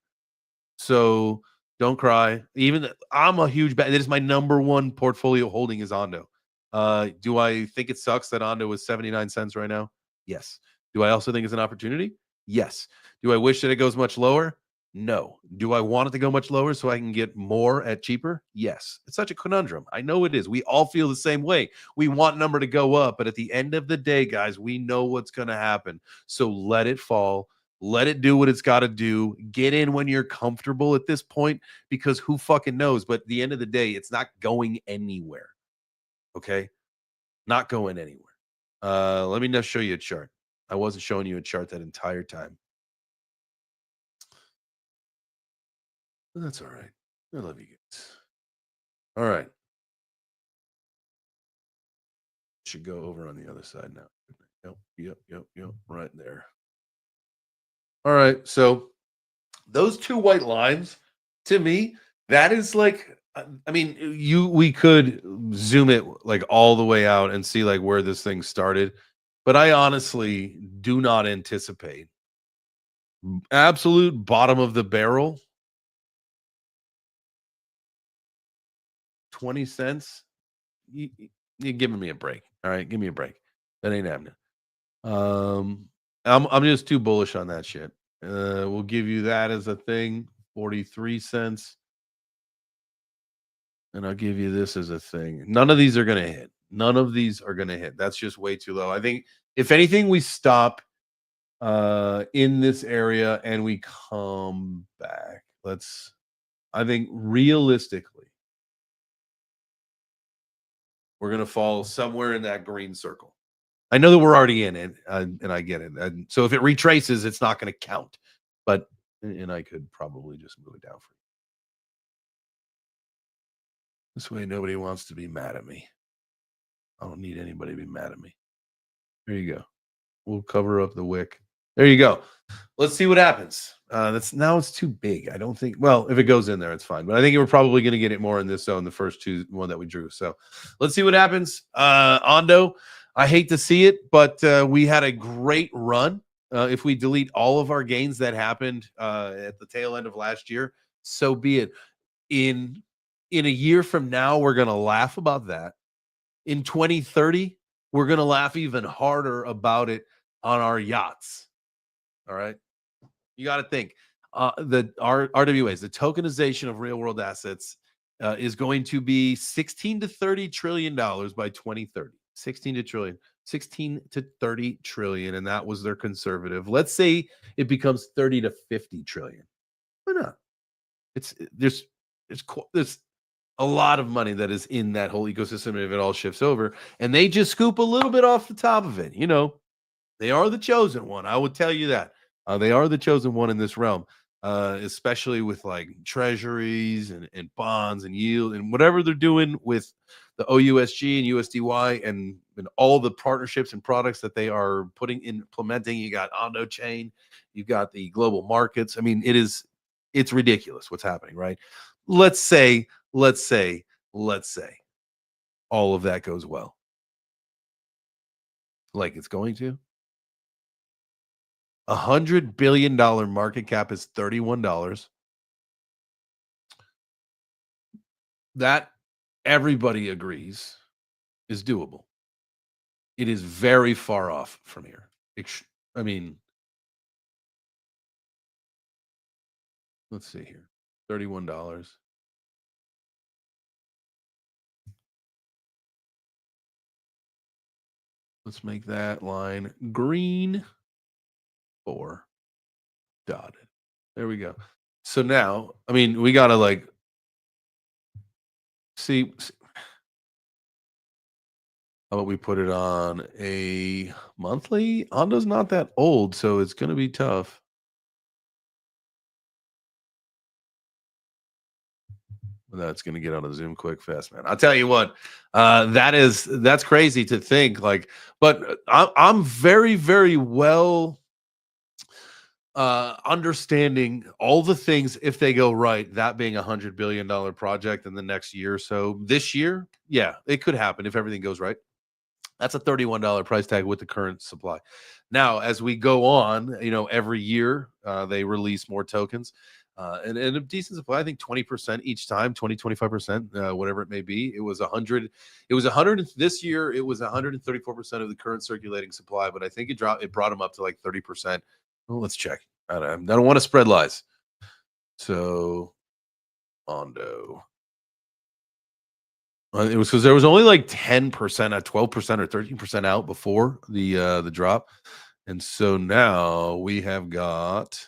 So don't cry. I'm a huge bet. It is my number one portfolio holding is Ondo. Do I think it sucks that Ondo is 79 cents right now? Yes. Do I also think it's an opportunity? Yes. Do I wish that it goes much lower? No. Do I want it to go much lower so I can get more at cheaper? Yes. It's such a conundrum. I know it is. We all feel the same way. We want number to go up, but at the end of the day, guys, we know what's going to happen. So let it fall. Let it do what it's got to do. Get in when you're comfortable at this point because who fucking knows? But at the end of the day, it's not going anywhere. Okay? Not going anywhere. Let me now show you a chart. I wasn't showing you a chart that entire time. But that's all right. I love you guys. All right. Should go over on the other side now. Yep. Right there. All right. So those two white lines, to me, that is like, I mean, we could zoom it like all the way out and see like where this thing started, but I honestly do not anticipate absolute bottom of the barrel 20 cents. You're giving me a break. All right, give me a break. That ain't happening. I'm just too bullish on that shit. We'll give you that as a thing, 43 cents. And I'll give you this as a thing. None of these are going to hit. None of these are going to hit. That's just way too low. I think if anything, we stop in this area and we come back. I think realistically, we're going to fall somewhere in that green circle. I know that we're already in it, and I get it. And so if it retraces, it's not going to count. But and I could probably just move it down for you. This way, nobody wants to be mad at me. I don't need anybody to be mad at me. There you go. We'll cover up the wick. There you go. Let's see what happens. It's too big. I don't think. Well, if it goes in there, it's fine. But I think we're probably going to get it more in this zone, the first one that we drew. So let's see what happens. Ondo, I hate to see it, but we had a great run. If we delete all of our gains that happened at the tail end of last year, so be it. In a year from now, we're going to laugh about that. In 2030, we're going to laugh even harder about it on our yachts. All right. You got to think the RWAs, the tokenization of real world assets, is going to be 16 to 30 trillion dollars by 2030. 16 to 30 trillion, and that was their conservative. Let's say it becomes 30 to 50 trillion. Why not? There's a lot of money that is in that whole ecosystem if it all shifts over, and they just scoop a little bit off the top of it. They are the chosen one. I would tell you that. They are the chosen one in this realm, especially with like treasuries and bonds and yield and whatever they're doing with the OUSG and USDY and all the partnerships and products that they are implementing. You got Ondo Chain, you've got the global markets. I mean, it's ridiculous what's happening, right? Let's say all of that goes well, like it's going to. $100 billion market cap is $31. That everybody agrees is doable. It is very far off from here. I mean, let's see here. $31. Let's make that line green 4 dotted. There we go. So now, I mean, we got to like see. How about we put it on a monthly? ONDO's not that old, so it's going to be tough. That's going to get on a Zoom quick fast, man. I'll tell you what, that's crazy to think like, but I'm very, very well understanding all the things if they go right, that being $100 billion project in the next year or so. This year, yeah, it could happen if everything goes right. That's a $31 price tag with the current supply. Now, as we go on, every year they release more tokens. And a decent supply, I think 20% each time, 25%, whatever it may be. It was 100. It was 100 this year. It was 134% of the current circulating supply, but I think it brought them up to like 30%. Well, let's check. I don't want to spread lies. So, ONDO. It was because there was only like 10% at 12% or 13% out before the drop, and so now we have got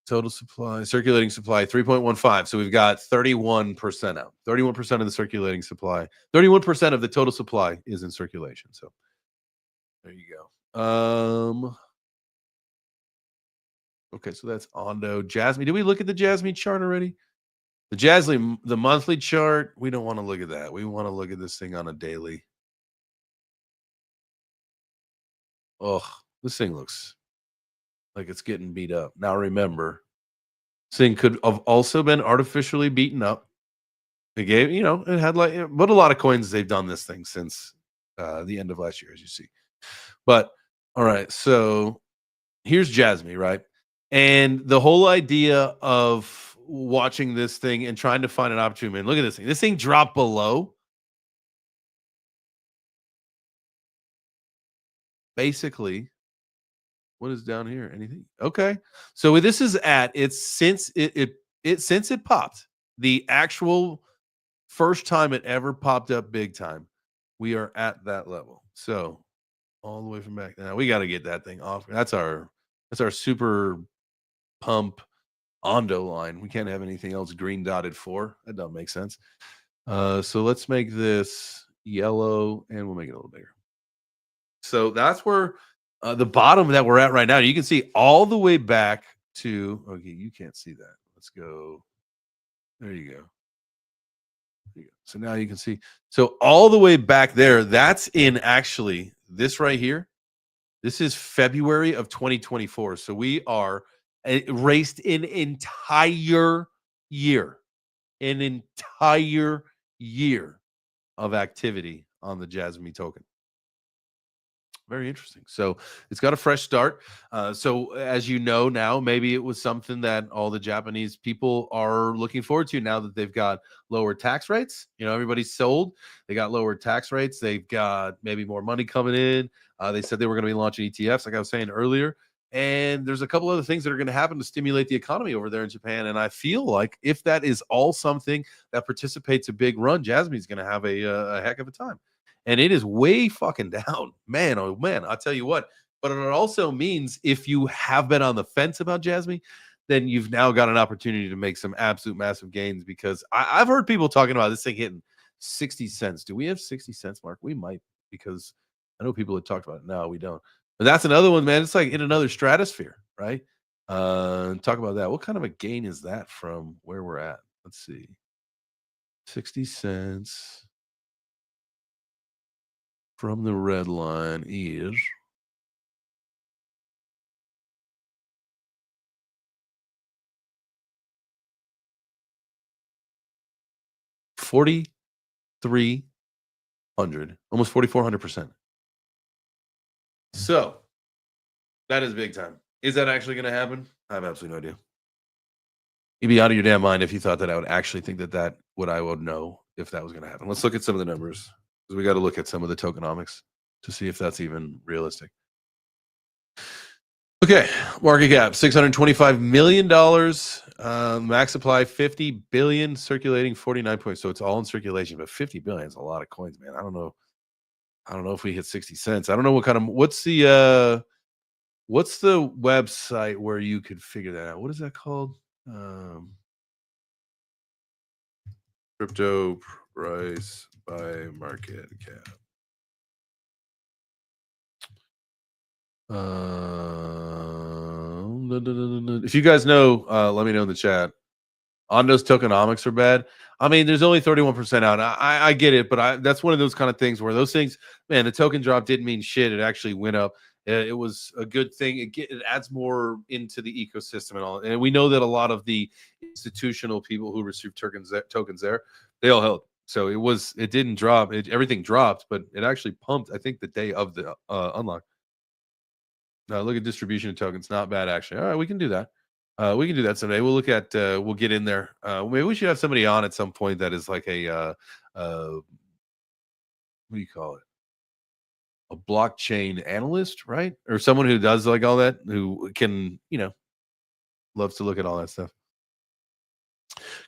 total supply, circulating supply 3.15. So we've got 31% out. 31% of the circulating supply. 31% of the total supply is in circulation. So there you go. Okay, so that's ONDO. Jasmy. Did we look at the Jasmy chart already? The Jasmy, the monthly chart, we don't want to look at that. We want to look at this thing on a daily. Oh, this thing looks like it's getting beat up. Now remember, this thing could have also been artificially beaten up. It gave, it had but a lot of coins, they've done this thing since the end of last year, as you see. But all right, so here's Jasmy, right? And the whole idea of watching this thing and trying to find an opportunity. Man, look at this thing. This thing dropped below. Basically, what is down here? Anything? Okay. So this is since it popped, the actual first time it ever popped up big time, we are at that level. So all the way from back now, we got to get that thing off. That's our super pump ONDO line. We can't have anything else green dotted for. That doesn't make sense. So let's make this yellow and we'll make it a little bigger. So that's where the bottom that we're at right now. You can see all the way back to, okay, you can't see that. Let's go. There you go. There you go. So now you can see. So all the way back there, that's in actually this right here. This is February of 2024. So we are raced an entire year of activity on the Jasmy token. Very interesting. So it's got a fresh start. So as you know now, maybe it was something that all the Japanese people are looking forward to now that they've got lower tax rates. Everybody's sold. They got lower tax rates. They've got maybe more money coming in. They said they were going to be launching ETFs, like I was saying earlier. And there's a couple other things that are going to happen to stimulate the economy over there in Japan. And I feel like if that is all something that participates a big run, Jasmy's going to have a heck of a time. And it is way fucking down. Man, oh man, I'll tell you what. But it also means if you have been on the fence about Jasmy, then you've now got an opportunity to make some absolute massive gains, because I've heard people talking about this thing hitting 60 cents. Do we have 60 cents, Mark? We might, because I know people have talked about it. No, we don't. But that's another one, man. It's like in another stratosphere, right? Talk about that. What kind of a gain is that from where we're at? Let's see. 60 cents from the red line is $4,300, almost 4,400%. So that is big time. Is that actually going to happen? I have absolutely no idea. You'd be out of your damn mind if you thought that I would actually think that I would know if that was going to happen. Let's look at some of the numbers, because we got to look at some of the tokenomics to see if that's even realistic. Okay, market cap $625 million, max supply 50 billion, circulating 49 points. So it's all in circulation, but 50 billion is a lot of coins, man. I don't know I don't know if we hit 60 cents. I don't know what's the website where you could figure that out? What is that called? Crypto price by market cap. If you guys know, let me know in the chat. ONDO's tokenomics are bad. I mean, there's only 31% out. I get it, but that's one of those kind of things where those things, man, the token drop didn't mean shit. It actually went up. It was a good thing. It adds more into the ecosystem and all. And we know that a lot of the institutional people who receive tokens there, they all held. So it didn't drop. Everything dropped, but it actually pumped, I think, the day of the unlock. Look at distribution of tokens. Not bad, actually. All right, we can do that. We can do that someday. We'll look at. We'll get in there. Maybe we should have somebody on at some point that is like a. What do you call it? A blockchain analyst, right? Or someone who does like all that, who can, loves to look at all that stuff.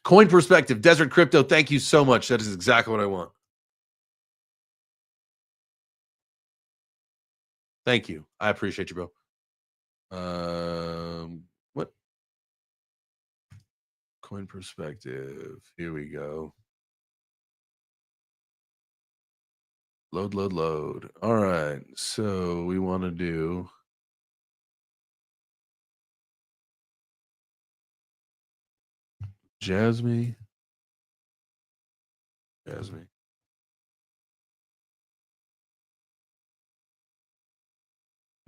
Coin perspective, Desert Crypto. Thank you so much. That is exactly what I want. Thank you. I appreciate you, bro. What? Coin perspective. Here we go. Load. All right. So we want to do Jasmy. Your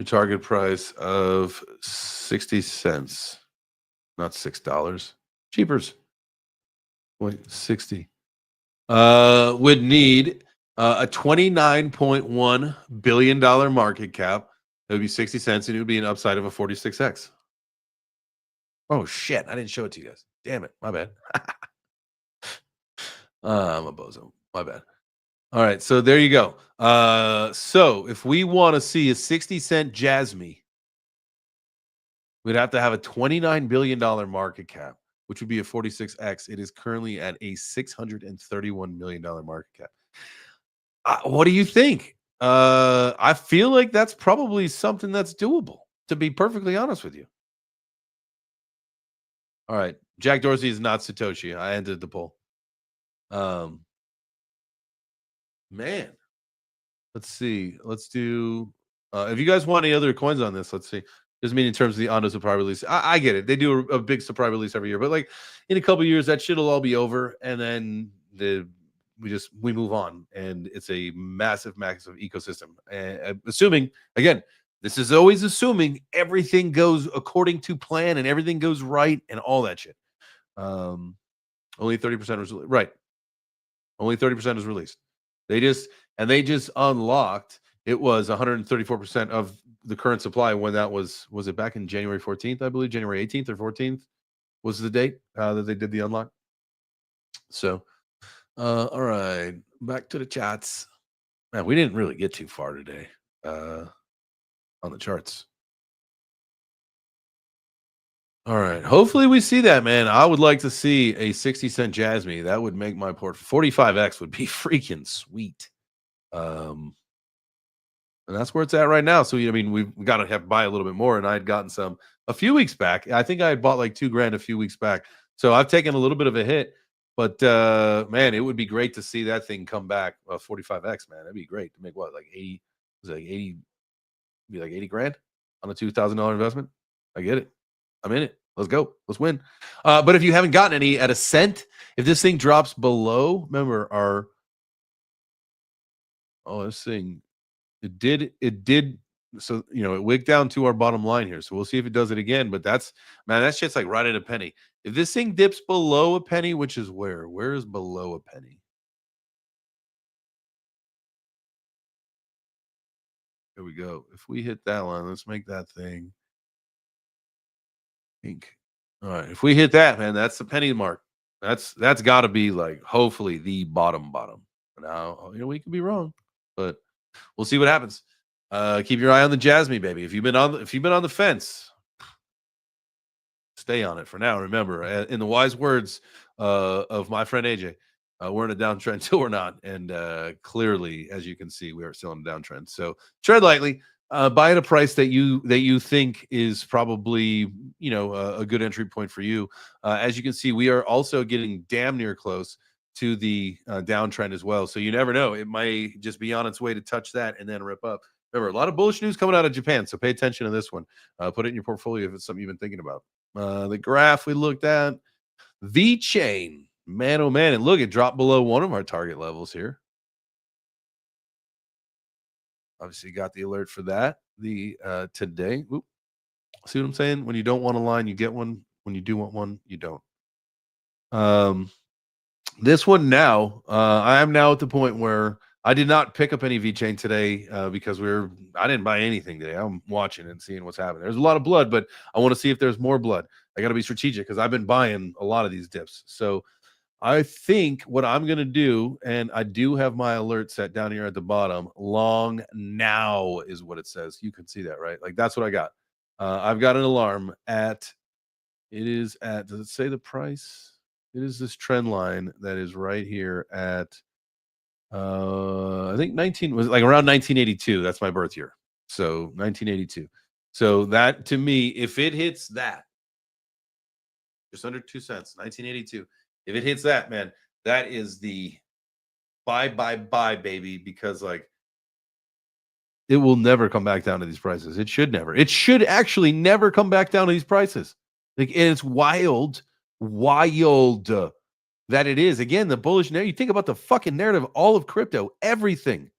target price of 60 cents, not $6. Cheapers. 0.60. Would need a $29.1 billion market cap. It would be 60 cents, and it would be an upside of a 46x. Oh, shit. I didn't show it to you guys. Damn it. My bad. I'm a bozo. My bad. All right. So there you go. So if we want to see a 60-cent Jasmy, we'd have to have a $29 billion market cap, which would be a 46x. It is currently at a $631 million market cap. What do you think? I feel like that's probably something that's doable, to be perfectly honest with you. All right. Jack Dorsey is not Satoshi. I ended the poll. Man. Let's see. Let's do if you guys want any other coins on this, let's see. Just mean in terms of the ONDO supply release. I get it. They do a big supply release every year, but like in a couple of years, that shit'll all be over, and then we move on, and it's a massive ecosystem. And assuming, again, this is always assuming everything goes according to plan and everything goes right and all that shit. Only 30% was right. Only 30% is released. They just unlocked. It was 134% of the current supply when that was it back in January 14th, I believe. January 18th or 14th was the date that they did the unlock. So, all right, back to the chats. Man, we didn't really get too far today on the charts. All right, hopefully we see that, man. I would like to see a 60-cent Jasmy. That would make my port 45x would be freaking sweet. And that's where it's at right now. So, I mean, we've got to buy a little bit more. And I had gotten some a few weeks back. I think I had bought like $2,000 a few weeks back. So I've taken a little bit of a hit. But man, it would be great to see that thing come back 45x, man. That'd be great to make what, like 80, was it like 80, be like 80 grand on a $2,000 investment. I get it. I'm in it. Let's go. Let's win. But if you haven't gotten any at a cent, if this thing drops below, remember this thing, it did. So, it wigged down to our bottom line here. So we'll see if it does it again. But that shit's like right at a penny. If this thing dips below a penny, which is where is below a penny? Here we go. If we hit that line, let's make that thing pink. All right. If we hit that, man, that's the penny mark. That's got to be like hopefully the bottom. Now, we could be wrong, but we'll see what happens. Keep your eye on the Jasmy, baby. If you've been on the fence, stay on it for now. Remember, in the wise words of my friend AJ, We're in a downtrend until we're not, and clearly, as you can see, we are still in a downtrend. So tread lightly. Buy at a price that you think is probably a good entry point for you. As you can see, we are also getting damn near close to the downtrend as well. So you never know; it might just be on its way to touch that and then rip up. Remember, a lot of bullish news coming out of Japan, so pay attention to this one. Put it in your portfolio if it's something you've been thinking about. The graph we looked at, VeChain. Man, oh man, and look, it dropped below one of our target levels here. Obviously, got the alert for that. The today. Oop, see what I'm saying? When you don't want a line, you get one. When you do want one, you don't. This one now, I am now at the point where I did not pick up any VeChain today because I didn't buy anything today. I'm watching and seeing what's happening. There's a lot of blood, but I want to see if there's more blood. I got to be strategic because I've been buying a lot of these dips. So I think what I'm going to do, and I do have my alert set down here at the bottom, long now is what it says. You can see that, right? Like that's what I got. I've got an alarm does it say the price? It is this trend line that is right here at, I think was like around 1982. That's my birth year. So 1982. So that to me, if it hits that, just under 2 cents, 1982. If it hits that, man, that is the buy, baby, because like it will never come back down to these prices. It should never. It should actually never come back down to these prices. Like, and it's wild that it is. Again, the bullish narrative. You think about the fucking narrative, all of crypto, everything.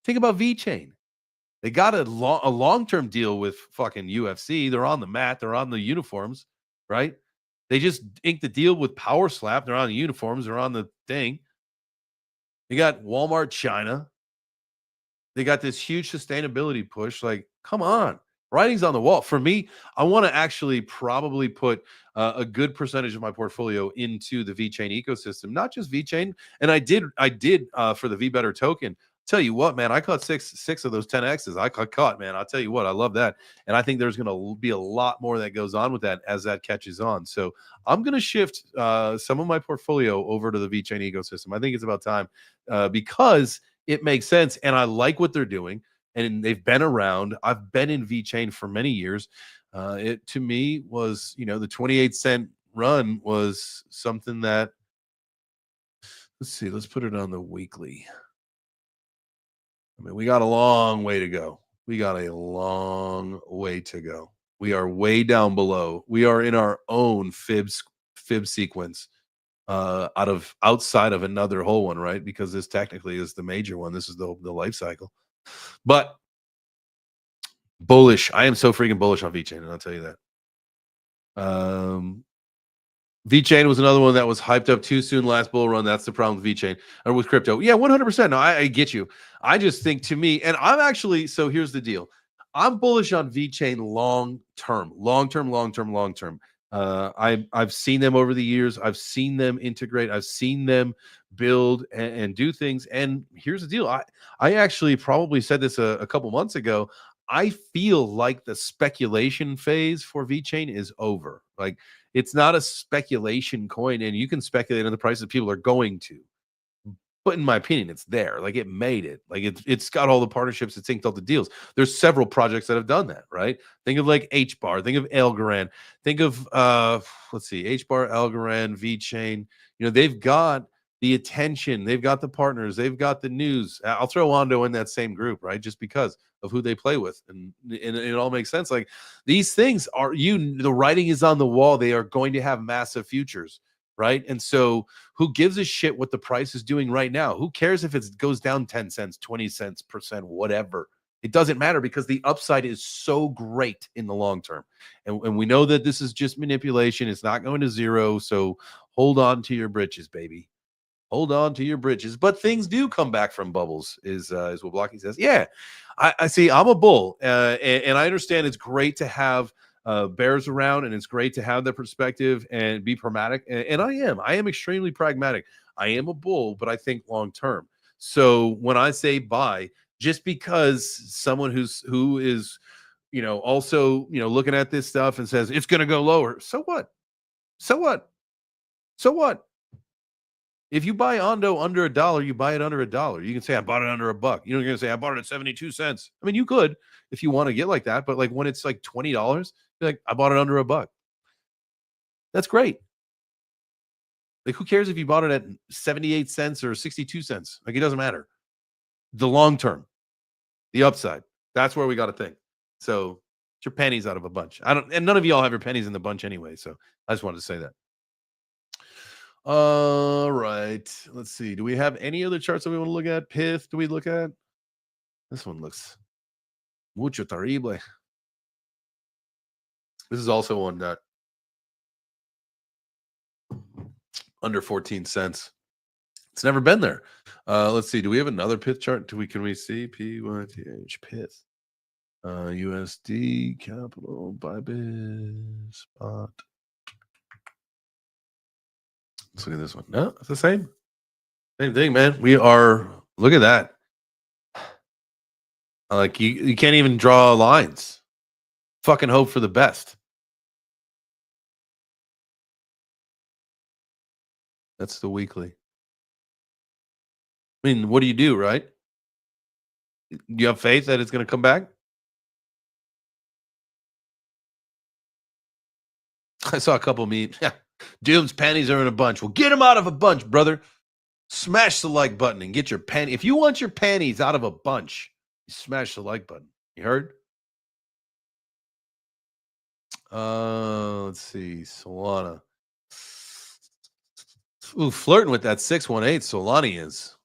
Think about VeChain. They got a long-term deal with fucking UFC. They're on the mat. They're on the uniforms, right? They just inked the deal with Power Slap. They're on the uniforms. They're on the thing. They got Walmart China. They got this huge sustainability push. Like, come on. Writing's on the wall. For me, I want to actually probably put a good percentage of my portfolio into the VeChain ecosystem, not just VeChain. And I did for the VBetter token. Tell you what, man, I caught six of those 10Xs. I caught, man. I'll tell you what, I love that. And I think there's going to be a lot more that goes on with that as that catches on. So I'm going to shift some of my portfolio over to the VeChain ecosystem. I think it's about time because it makes sense. And I like what they're doing. And they've been around. I've been in VeChain for many years. It to me was, the 28-cent run was something that, let's see, let's put it on the weekly. I mean, we got a long way to go. We got a long way to go. We are way down below. We are in our own fib sequence outside of another whole one, right? Because this technically is the major one. This is the life cycle. But bullish. I am so freaking bullish on VeChain, and I'll tell you that. VeChain was another one that was hyped up too soon last bull run. That's the problem with VeChain or with crypto. Yeah, 100%. No, I get you. I just think to me, and I'm actually, so here's the deal. I'm bullish on VeChain long term. I've seen them over the years. I've seen them integrate. I've seen them build and do things. And here's the deal. I actually probably said this a couple months ago. I feel like the speculation phase for VeChain is over. Like, it's not a speculation coin, and you can speculate on the prices people are going to. But in my opinion, it's there. Like, it made it. Like, it's got all the partnerships. It's inked all the deals. There's several projects that have done that, right? Think of like HBAR. Think of Algorand. Think of let's see, HBAR, Algorand, VeChain. They've got the attention. They've got the partners. They've got the news. I'll throw ONDO in that same group, right? Just because of who they play with, and it all makes sense. Like, these things the writing is on the wall. They are going to have massive futures, right? And so who gives a shit what the price is doing right now? Who cares if it goes down 10 cents, 20 cents, percent, whatever? It doesn't matter because the upside is so great in the long term. And we know that this is just manipulation. It's not going to zero. So hold on to your britches, baby. Hold on to your britches. But things do come back from bubbles, is what Blocky says. Yeah, I see. I'm a bull, and I understand it's great to have bears around, and it's great to have their perspective and be pragmatic. And I am extremely pragmatic. I am a bull, but I think long term. So when I say buy, just because someone who is also looking at this stuff and says it's going to go lower, so what? So what? So what? If you buy ONDO under $1, you buy it under $1. You can say I bought it under $1. You're going to say I bought it at 72 cents. I mean, you could if you want to get like that, but like when it's like $20, you're like I bought it under $1. That's great. Like who cares if you bought it at 78 cents or 62 cents? Like it doesn't matter. The long term, the upside. That's where we got to think. So it's your pennies out of a bunch. And none of y'all have your pennies in the bunch anyway. So I just wanted to say that. All right. Let's see. Do we have any other charts that we want to look at? Pyth, do we look at? This one looks mucho terrible. This is also one that under 14 cents. It's never been there. Let's see. Do we have another Pyth chart? Can we see PYTH Pyth? USD capital Bybit spot. Let's look at this one. No, it's the same. Same thing, man. We are, look at that. Like you can't even draw lines. Fucking hope for the best. That's the weekly. I mean, what do you do, right? You have faith that it's going to come back? I saw a couple memes. Yeah. Doom's panties are in a bunch. Well, get them out of a bunch, brother. Smash the like button and get your panties. If you want your panties out of a bunch, you smash the like button. You heard? Let's see. Solana. Ooh, flirting with that 618 Solana is.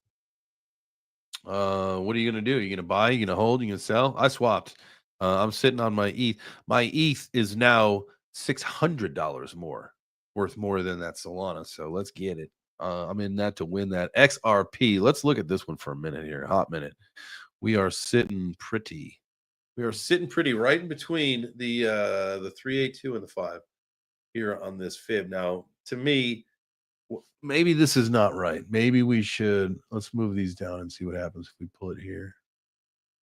What are you going to do? Are you going to buy? Are you going to hold? Are you going to sell? I swapped. I'm sitting on my ETH. My ETH is now $600 more, worth more than that Solana. So let's get it. I'm in that to win that XRP. Let's look at this one for a minute here. Hot minute. We are sitting pretty. We are sitting pretty right in between the 382 and the 5 here on this fib. Now, to me, maybe this is not right. Maybe we should, let's move these down and see what happens if we pull it here.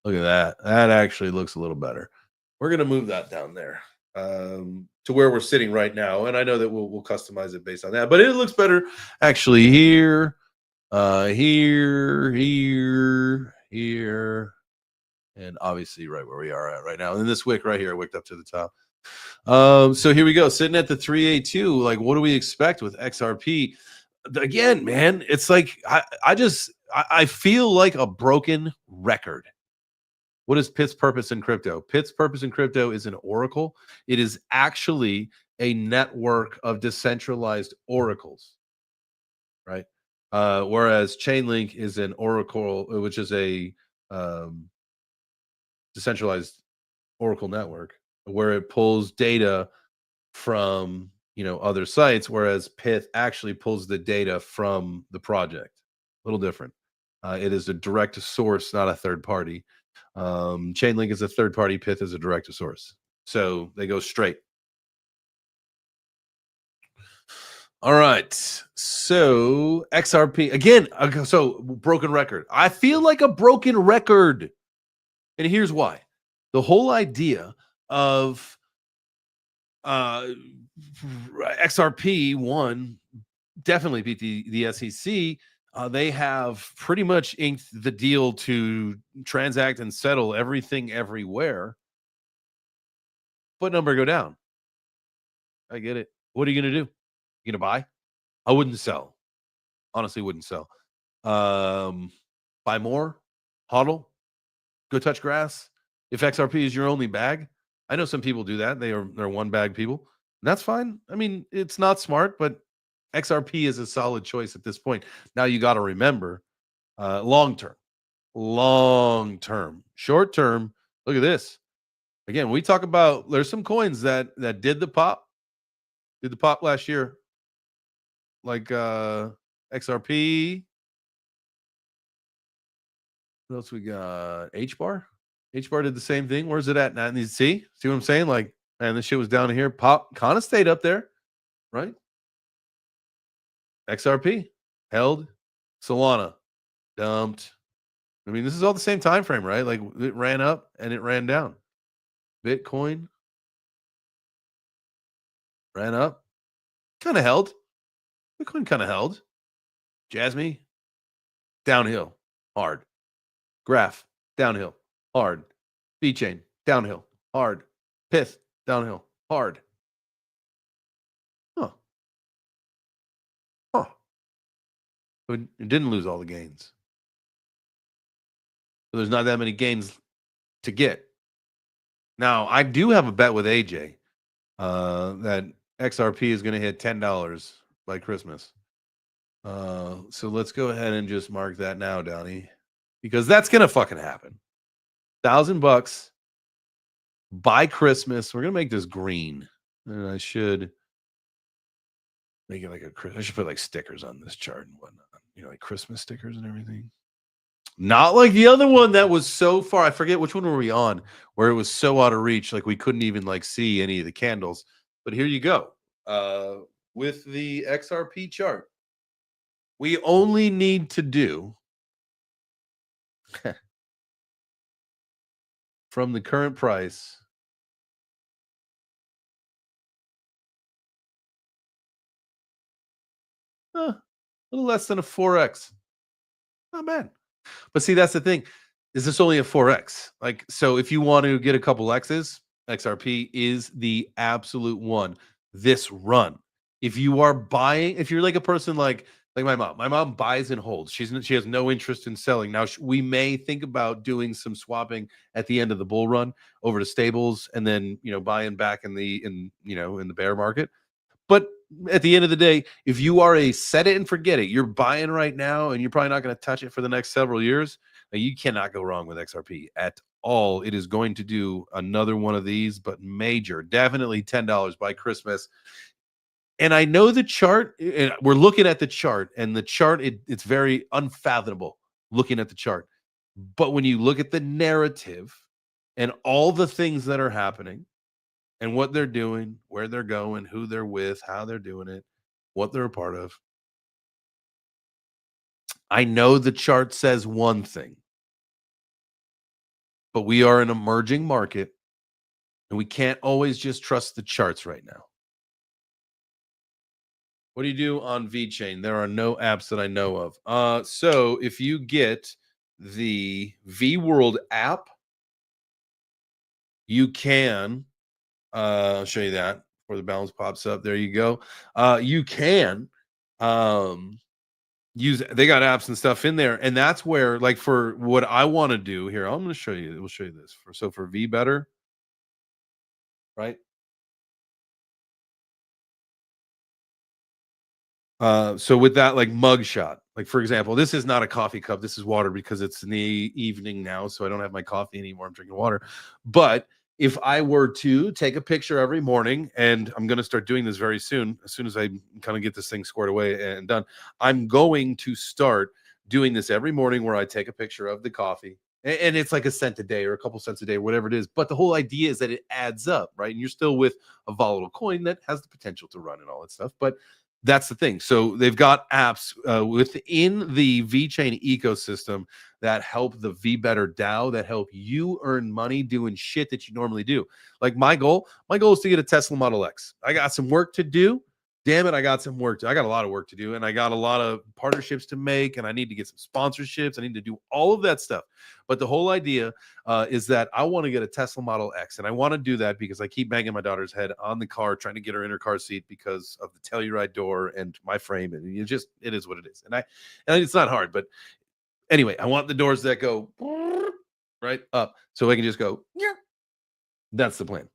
Look at that. That actually looks a little better. We're going to move that down there to where we're sitting right now. And I know that we'll customize it based on that, but it looks better actually here, here, and obviously right where we are at right now. And then this wick right here, I wicked up to the top. So here we go, sitting at the 382. Like, what do we expect with XRP? Again, man, it's like I feel like a broken record. What is Pyth's purpose in crypto? Pyth's purpose in crypto is an oracle. It is actually a network of decentralized oracles, right? Whereas Chainlink is an oracle, which is a decentralized oracle network where it pulls data from other sites, whereas Pyth actually pulls the data from the project. A little different. It is a direct source, not a third party. Chainlink is a third party, Pyth is a direct source. So they go straight. All right. So XRP again. So broken record. I feel like a broken record. And here's why. The whole idea of XRP one definitely beat the SEC. They have pretty much inked the deal to transact and settle everything everywhere. But number go down. I get it. What are you going to do? You going to buy? I wouldn't sell. Honestly, wouldn't sell. Buy more? HODL? Go touch grass? If XRP is your only bag? I know some people do that. They're one bag people. That's fine. I mean, it's not smart, but XRP is a solid choice at this point. Now you got to remember, long term, short term. Look at this. Again, we talk about there's some coins that did the pop last year, like XRP. What else we got? HBAR. HBAR did the same thing. Where's it at now? See what I'm saying? Like, man, this shit was down here. Pop kind of stayed up there, right? XRP held, Solana dumped. I mean, this is all the same time frame, right? Like it ran up and it ran down. Bitcoin ran up, kind of held. Bitcoin kind of held. Jasmy, downhill, hard. Graph, downhill, hard. VeChain, downhill, hard. Pyth, downhill, hard. Huh. Huh. But it didn't lose all the gains. So there's not that many gains to get. Now, I do have a bet with AJ that XRP is going to hit $10 by Christmas. So let's go ahead and just mark that now, Donnie, because that's going to fucking happen. $1,000 by Christmas. We're going to make this green. And I should make it like I should put like stickers on this chart and whatnot. You know, like Christmas stickers and everything. Not like the other one that was so far. I forget which one were we on, where it was so out of reach, like we couldn't even like see any of the candles. But here you go. With the XRP chart, we only need to do from the current price a little less than a 4x. Not bad. But see, that's the thing. Is this only a 4x? Like, so if you want to get a couple X's, XRP is the absolute one. This run. If you are buying, if you're like a person like my mom buys and holds. She has no interest in selling. Now we may think about doing some swapping at the end of the bull run over to stables, and then buying back in the bear market. But at the end of the day, if you are a set it and forget it, you're buying right now and you're probably not going to touch it for the next several years. You cannot go wrong with XRP at all. It is going to do another one of these, but major, definitely $10 by Christmas. And I know the chart, and we're looking at the chart, and the chart, it's very unfathomable looking at the chart. But when you look at the narrative and all the things that are happening, and what they're doing, where they're going, who they're with, how they're doing it, what they're a part of. I know the chart says one thing, but we are an emerging market, and we can't always just trust the charts right now. What do you do on VeChain? There are no apps that I know of. So if you get the VWorld app, you can I'll show you that before the balance pops up. There you go. You can use, they got apps and stuff in there, and that's where, like, for what I want to do here, I'm going to show you. We'll show you this for VBetter, right? So with that, like, mugshot, like, for example, this is not a coffee cup. This is water because it's in the evening now, so I don't have my coffee anymore. I'm drinking water. But if I were to take a picture every morning, and I'm going to start doing this very soon, as soon as I kind of get this thing squared away and done, I'm going to start doing this every morning where I take a picture of the coffee. And it's like a cent a day or a couple cents a day, whatever it is. But the whole idea is that it adds up, right? And you're still with a volatile coin that has the potential to run and all that stuff. But that's the thing. So they've got apps within the VeChain ecosystem that help the VBetter DAO, that help you earn money doing shit that you normally do. Like my goal is to get a Tesla Model X. I got some work to do. Damn it, I got some work I got a lot of work to do, and I got a lot of partnerships to make, and I need to get some sponsorships. I need to do all of that stuff. But the whole idea is that I want to get a Tesla Model X, and I want to do that because I keep banging my daughter's head on the car trying to get her in her car seat because of the Telluride door and my frame, and it is what it is. And it's not hard, but anyway, I want the doors that go right up so I can just go. Yeah, that's the plan.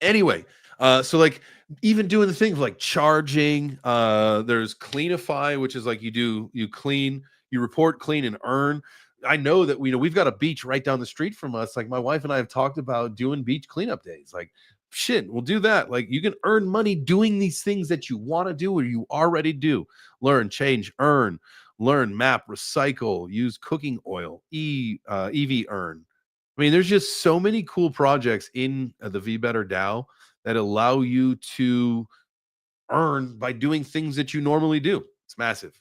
Anyway, so like even doing the things like charging, there's Cleanify, which is like you clean, you report, clean, and earn. I know that we've got a beach right down the street from us. Like my wife and I have talked about doing beach cleanup days. Like shit, we'll do that. Like you can earn money doing these things that you want to do or you already do. Learn, change, earn, learn, map, recycle, use cooking oil, EV earn. I mean, there's just so many cool projects in the VBetter DAO that allow you to earn by doing things that you normally do. It's massive.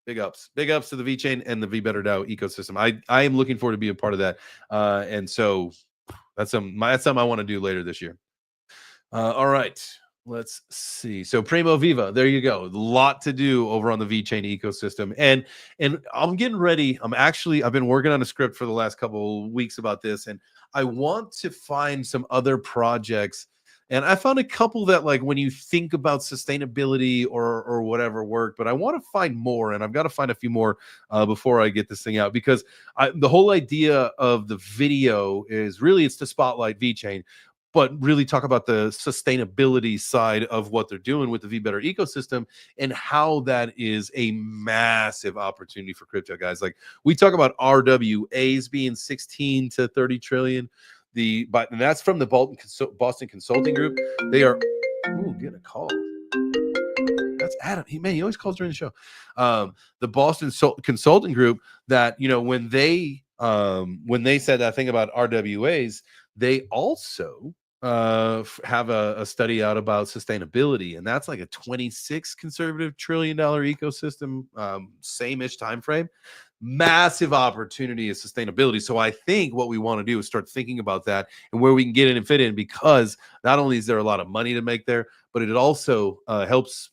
Big ups to the VeChain and the VBetter DAO ecosystem. I am looking forward to be a part of that. And so that's something I want to do later this year. All right. Let's see. So Primo Viva, there you go. A lot to do over on the VeChain ecosystem. And I'm getting ready. I've been working on a script for the last couple of weeks about this, and I want to find some other projects. And I found a couple that, like, when you think about sustainability or whatever, work, but I want to find more, and I've got to find a few more before I get this thing out, because the whole idea of the video is really, it's to spotlight VeChain, but really talk about the sustainability side of what they're doing with the VBetter ecosystem and how that is a massive opportunity for crypto, guys. Like, we talk about RWAs being 16 to 30 trillion. And that's from the Boston Consulting Group. They are, getting a call. That's Adam. He always calls during the show. The Boston Consulting Group, that, when they said that thing about RWAs, they also have a study out about sustainability, and that's like a 26 conservative $26 trillion ecosystem, same-ish time frame. Massive opportunity is sustainability. So I think what we want to do is start thinking about that and where we can get in and fit in, because not only is there a lot of money to make there, but it also helps.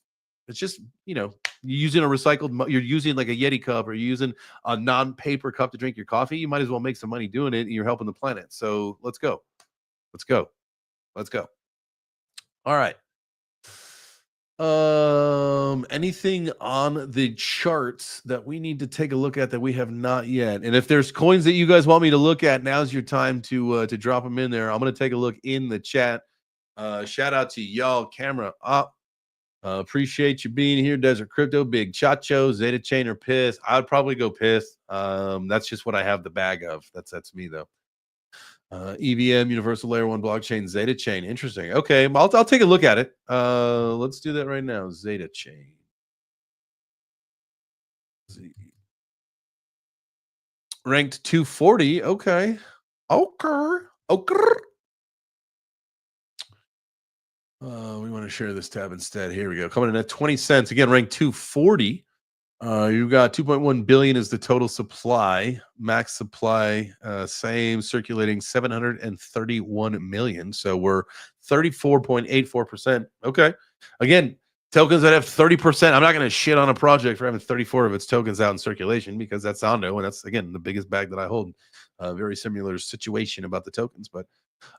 It's just, you're using a recycled, you're using like a Yeti cup, or you're using a non-paper cup to drink your coffee. You might as well make some money doing it, and you're helping the planet. So let's go. All right. Anything on the charts that we need to take a look at that we have not yet? And if there's coins that you guys want me to look at, now's your time to drop them in there. I'm going to take a look in the chat. Shout out to y'all. Camera up. Appreciate you being here. Desert Crypto, Big Chacho, Zeta Chain, or Pyth. I would probably go Pyth. That's just what I have the bag of. That's me, though. EVM, Universal Layer 1 blockchain, Zeta Chain. Interesting. Okay, I'll take a look at it. Let's do that right now. Zeta Chain. Ranked 240. Okay. We want to share this tab instead. Here we go. Coming in at 20 cents. Again, ranked 240. You've got 2.1 billion is the total supply. Max supply, same, circulating 731 million. So we're 34.84%. Okay. Again, tokens that have 30%. I'm not going to shit on a project for having 34 of its tokens out in circulation, because that's ONDO, and that's, again, the biggest bag that I hold. Very similar situation about the tokens, but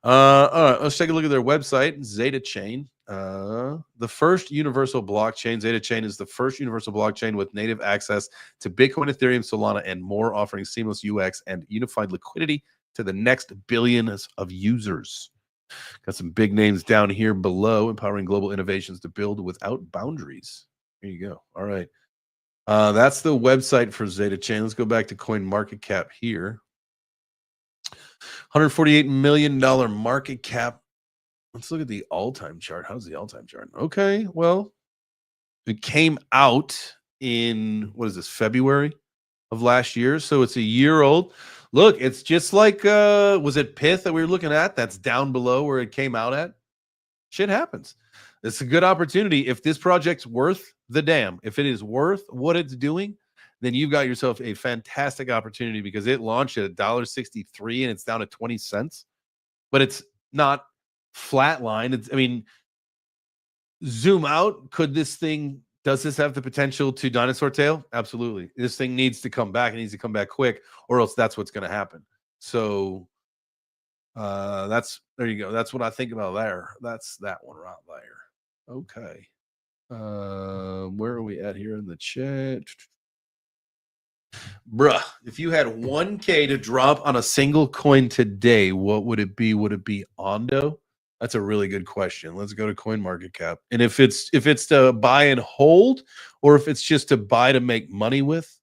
all right, let's take a look at their website. Zeta Chain, the first universal blockchain. Zeta Chain is the first universal blockchain with native access to Bitcoin, Ethereum, Solana, and more, offering seamless UX and unified liquidity to the next billions of users. Got some big names down here below, empowering global innovations to build without boundaries. Here you go. All right. That's the website for Zeta Chain. Let's go back to CoinMarketCap here. $148 million market cap. Let's look at the all-time chart. How's the all-time chart? Okay, well, it came out in, what is this, February of last year. So it's a year old. Look, it's just like, was it Pyth that we were looking at? That's down below where it came out at. Shit happens. It's a good opportunity. If this project's worth the damn, if it is worth what it's doing, then you've got yourself a fantastic opportunity, because it launched at $1.63 and it's down to 20 cents. But it's not flatline. I mean, zoom out. Does this have the potential to dinosaur tail? Absolutely. This thing needs to come back. It needs to come back quick, or else that's what's going to happen. So there you go. That's what I think about there. That's that one right there. Okay. Where are we at here in the chat? Bruh, if you had 1K to drop on a single coin today, what would it be? Would it be ONDO? That's a really good question. Let's go to CoinMarketCap. And if it's to buy and hold, or if it's just to buy to make money with,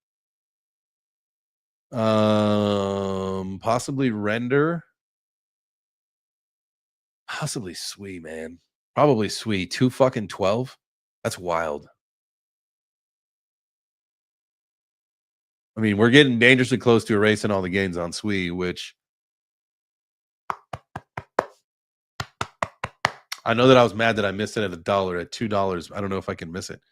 possibly Render, possibly Sui, man. Probably Sui. 212. That's wild. I mean, we're getting dangerously close to erasing all the gains on Sui, which I know that I was mad that I missed it at $1, at $2. I don't know if I can miss it.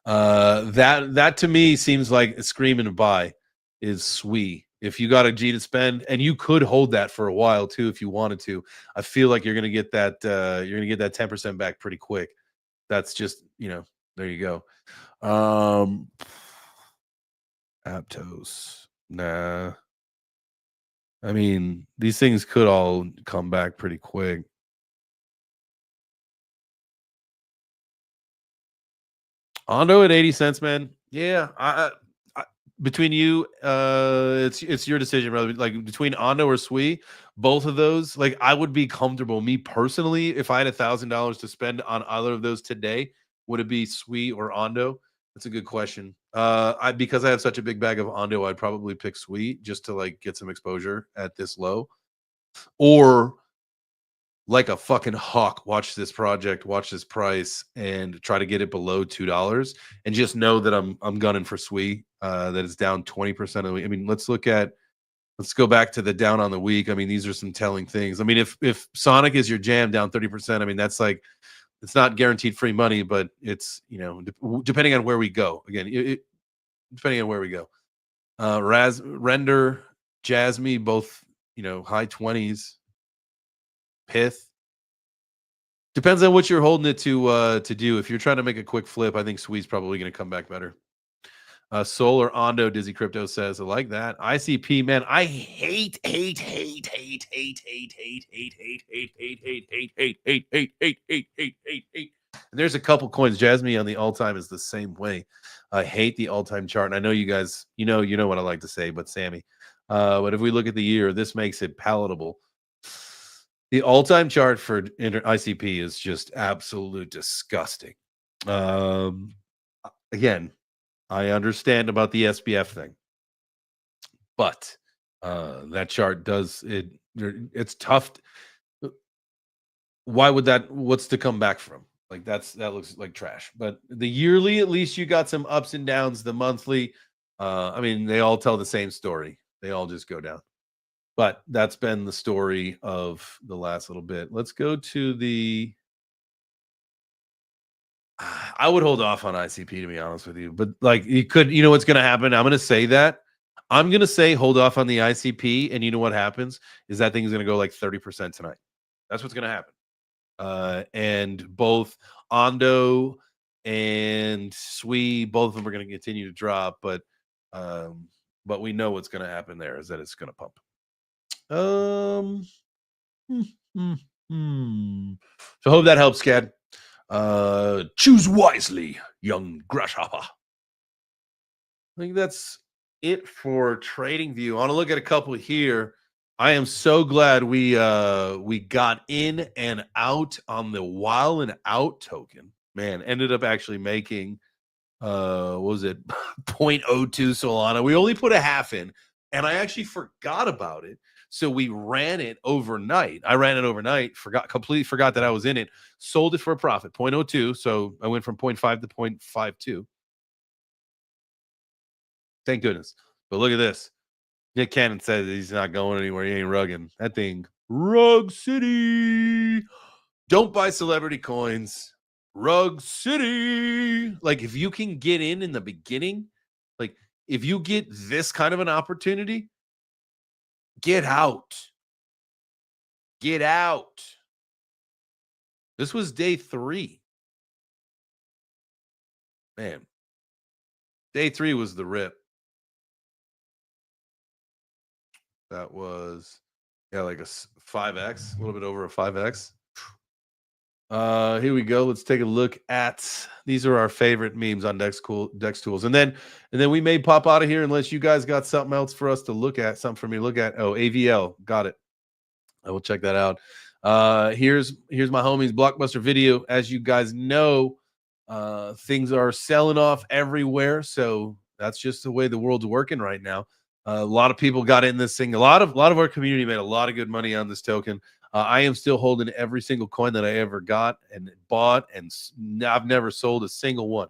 That to me seems like a scream and a buy is Sui. If you got a G to spend, and you could hold that for a while too if you wanted to, I feel like you're gonna get that 10% back pretty quick. That's just, there you go. Aptos. Nah. I mean, these things could all come back pretty quick. Ondo at 80 cents, man. Yeah, I between you, it's your decision, brother. Like between Ondo or Sui, both of those, like I would be comfortable. Me personally, if I had $1,000 to spend on either of those today, would it be Sui or Ondo? That's a good question. Because I have such a big bag of Ondo, I'd probably pick Sui just to like get some exposure at this low, or like a fucking hawk, watch this project, watch this price, and try to get it below $2, and just know that I'm gunning for Sui. That it's down 20% of the week. I mean, let's go back to the down on the week. I mean, these are some telling things. I mean, if Sonic is your jam down 30%, I mean, that's like, it's not guaranteed free money, but it's, depending on where we go. Again, depending on where we go. Render, Jasmy, both, high 20s. Pyth. Depends on what you're holding it to do. If you're trying to make a quick flip, I think Sweet's probably going to come back better. Solar Ondo, Dizzy Crypto says, I like that. ICP, man, I hate. And there's a couple coins. Jasmy on the all-time is the same way. I hate the all-time chart. And I know you guys, you know what I like to say, but Sammy. But if we look at the year, this makes it palatable. The all-time chart for ICP is just absolute disgusting. Again, I understand about the SBF thing, but that chart does it. It's tough. Why would that? What's to come back from? Like that looks like trash. But the yearly, at least you got some ups and downs. The monthly, I mean, they all tell the same story. They all just go down. But that's been the story of the last little bit. Let's go to the. I would hold off on ICP, to be honest with you. But like you could, what's going to happen? I'm going to say that. I'm going to say hold off on the ICP. And you know what happens is that thing is going to go like 30% tonight. That's what's going to happen. And both Ondo and Sui, both of them are going to continue to drop. But we know what's going to happen there is that it's going to pump. So hope that helps, Scad. Choose wisely, young grasshopper. I think that's it for Trading View. I want to look at a couple here. I am so glad we got in and out on the while and out token. Man, ended up actually making what was it 0.02 Solana. We only put a half in, and I actually forgot about it. So we ran it overnight. I ran it overnight, completely forgot that I was in it, sold it for a profit, 0.02. So I went from 0.5 to 0.52. Thank goodness. But look at this. Nick Cannon says he's not going anywhere. He ain't rugging. That thing, Rug City. Don't buy celebrity coins. Rug City. Like if you can get in the beginning, like if you get this kind of an opportunity, get out. Get out. This was day 3. Man. Day 3 was the rip. That was, like a 5x, a little bit over a 5x. Here we go. Let's take a look at, these are our favorite memes on Dex Tools. And then we may pop out of here unless you guys got something else for us to look at, something for me to look at. Oh, AVL. Got it. I will check that out. Here's my homie's Blockbuster video. As you guys know, things are selling off everywhere. So that's just the way the world's working right now. A lot of people got in this thing. A lot of our community made a lot of good money on this token. I am still holding every single coin that I ever got and bought, and I've never sold a single one.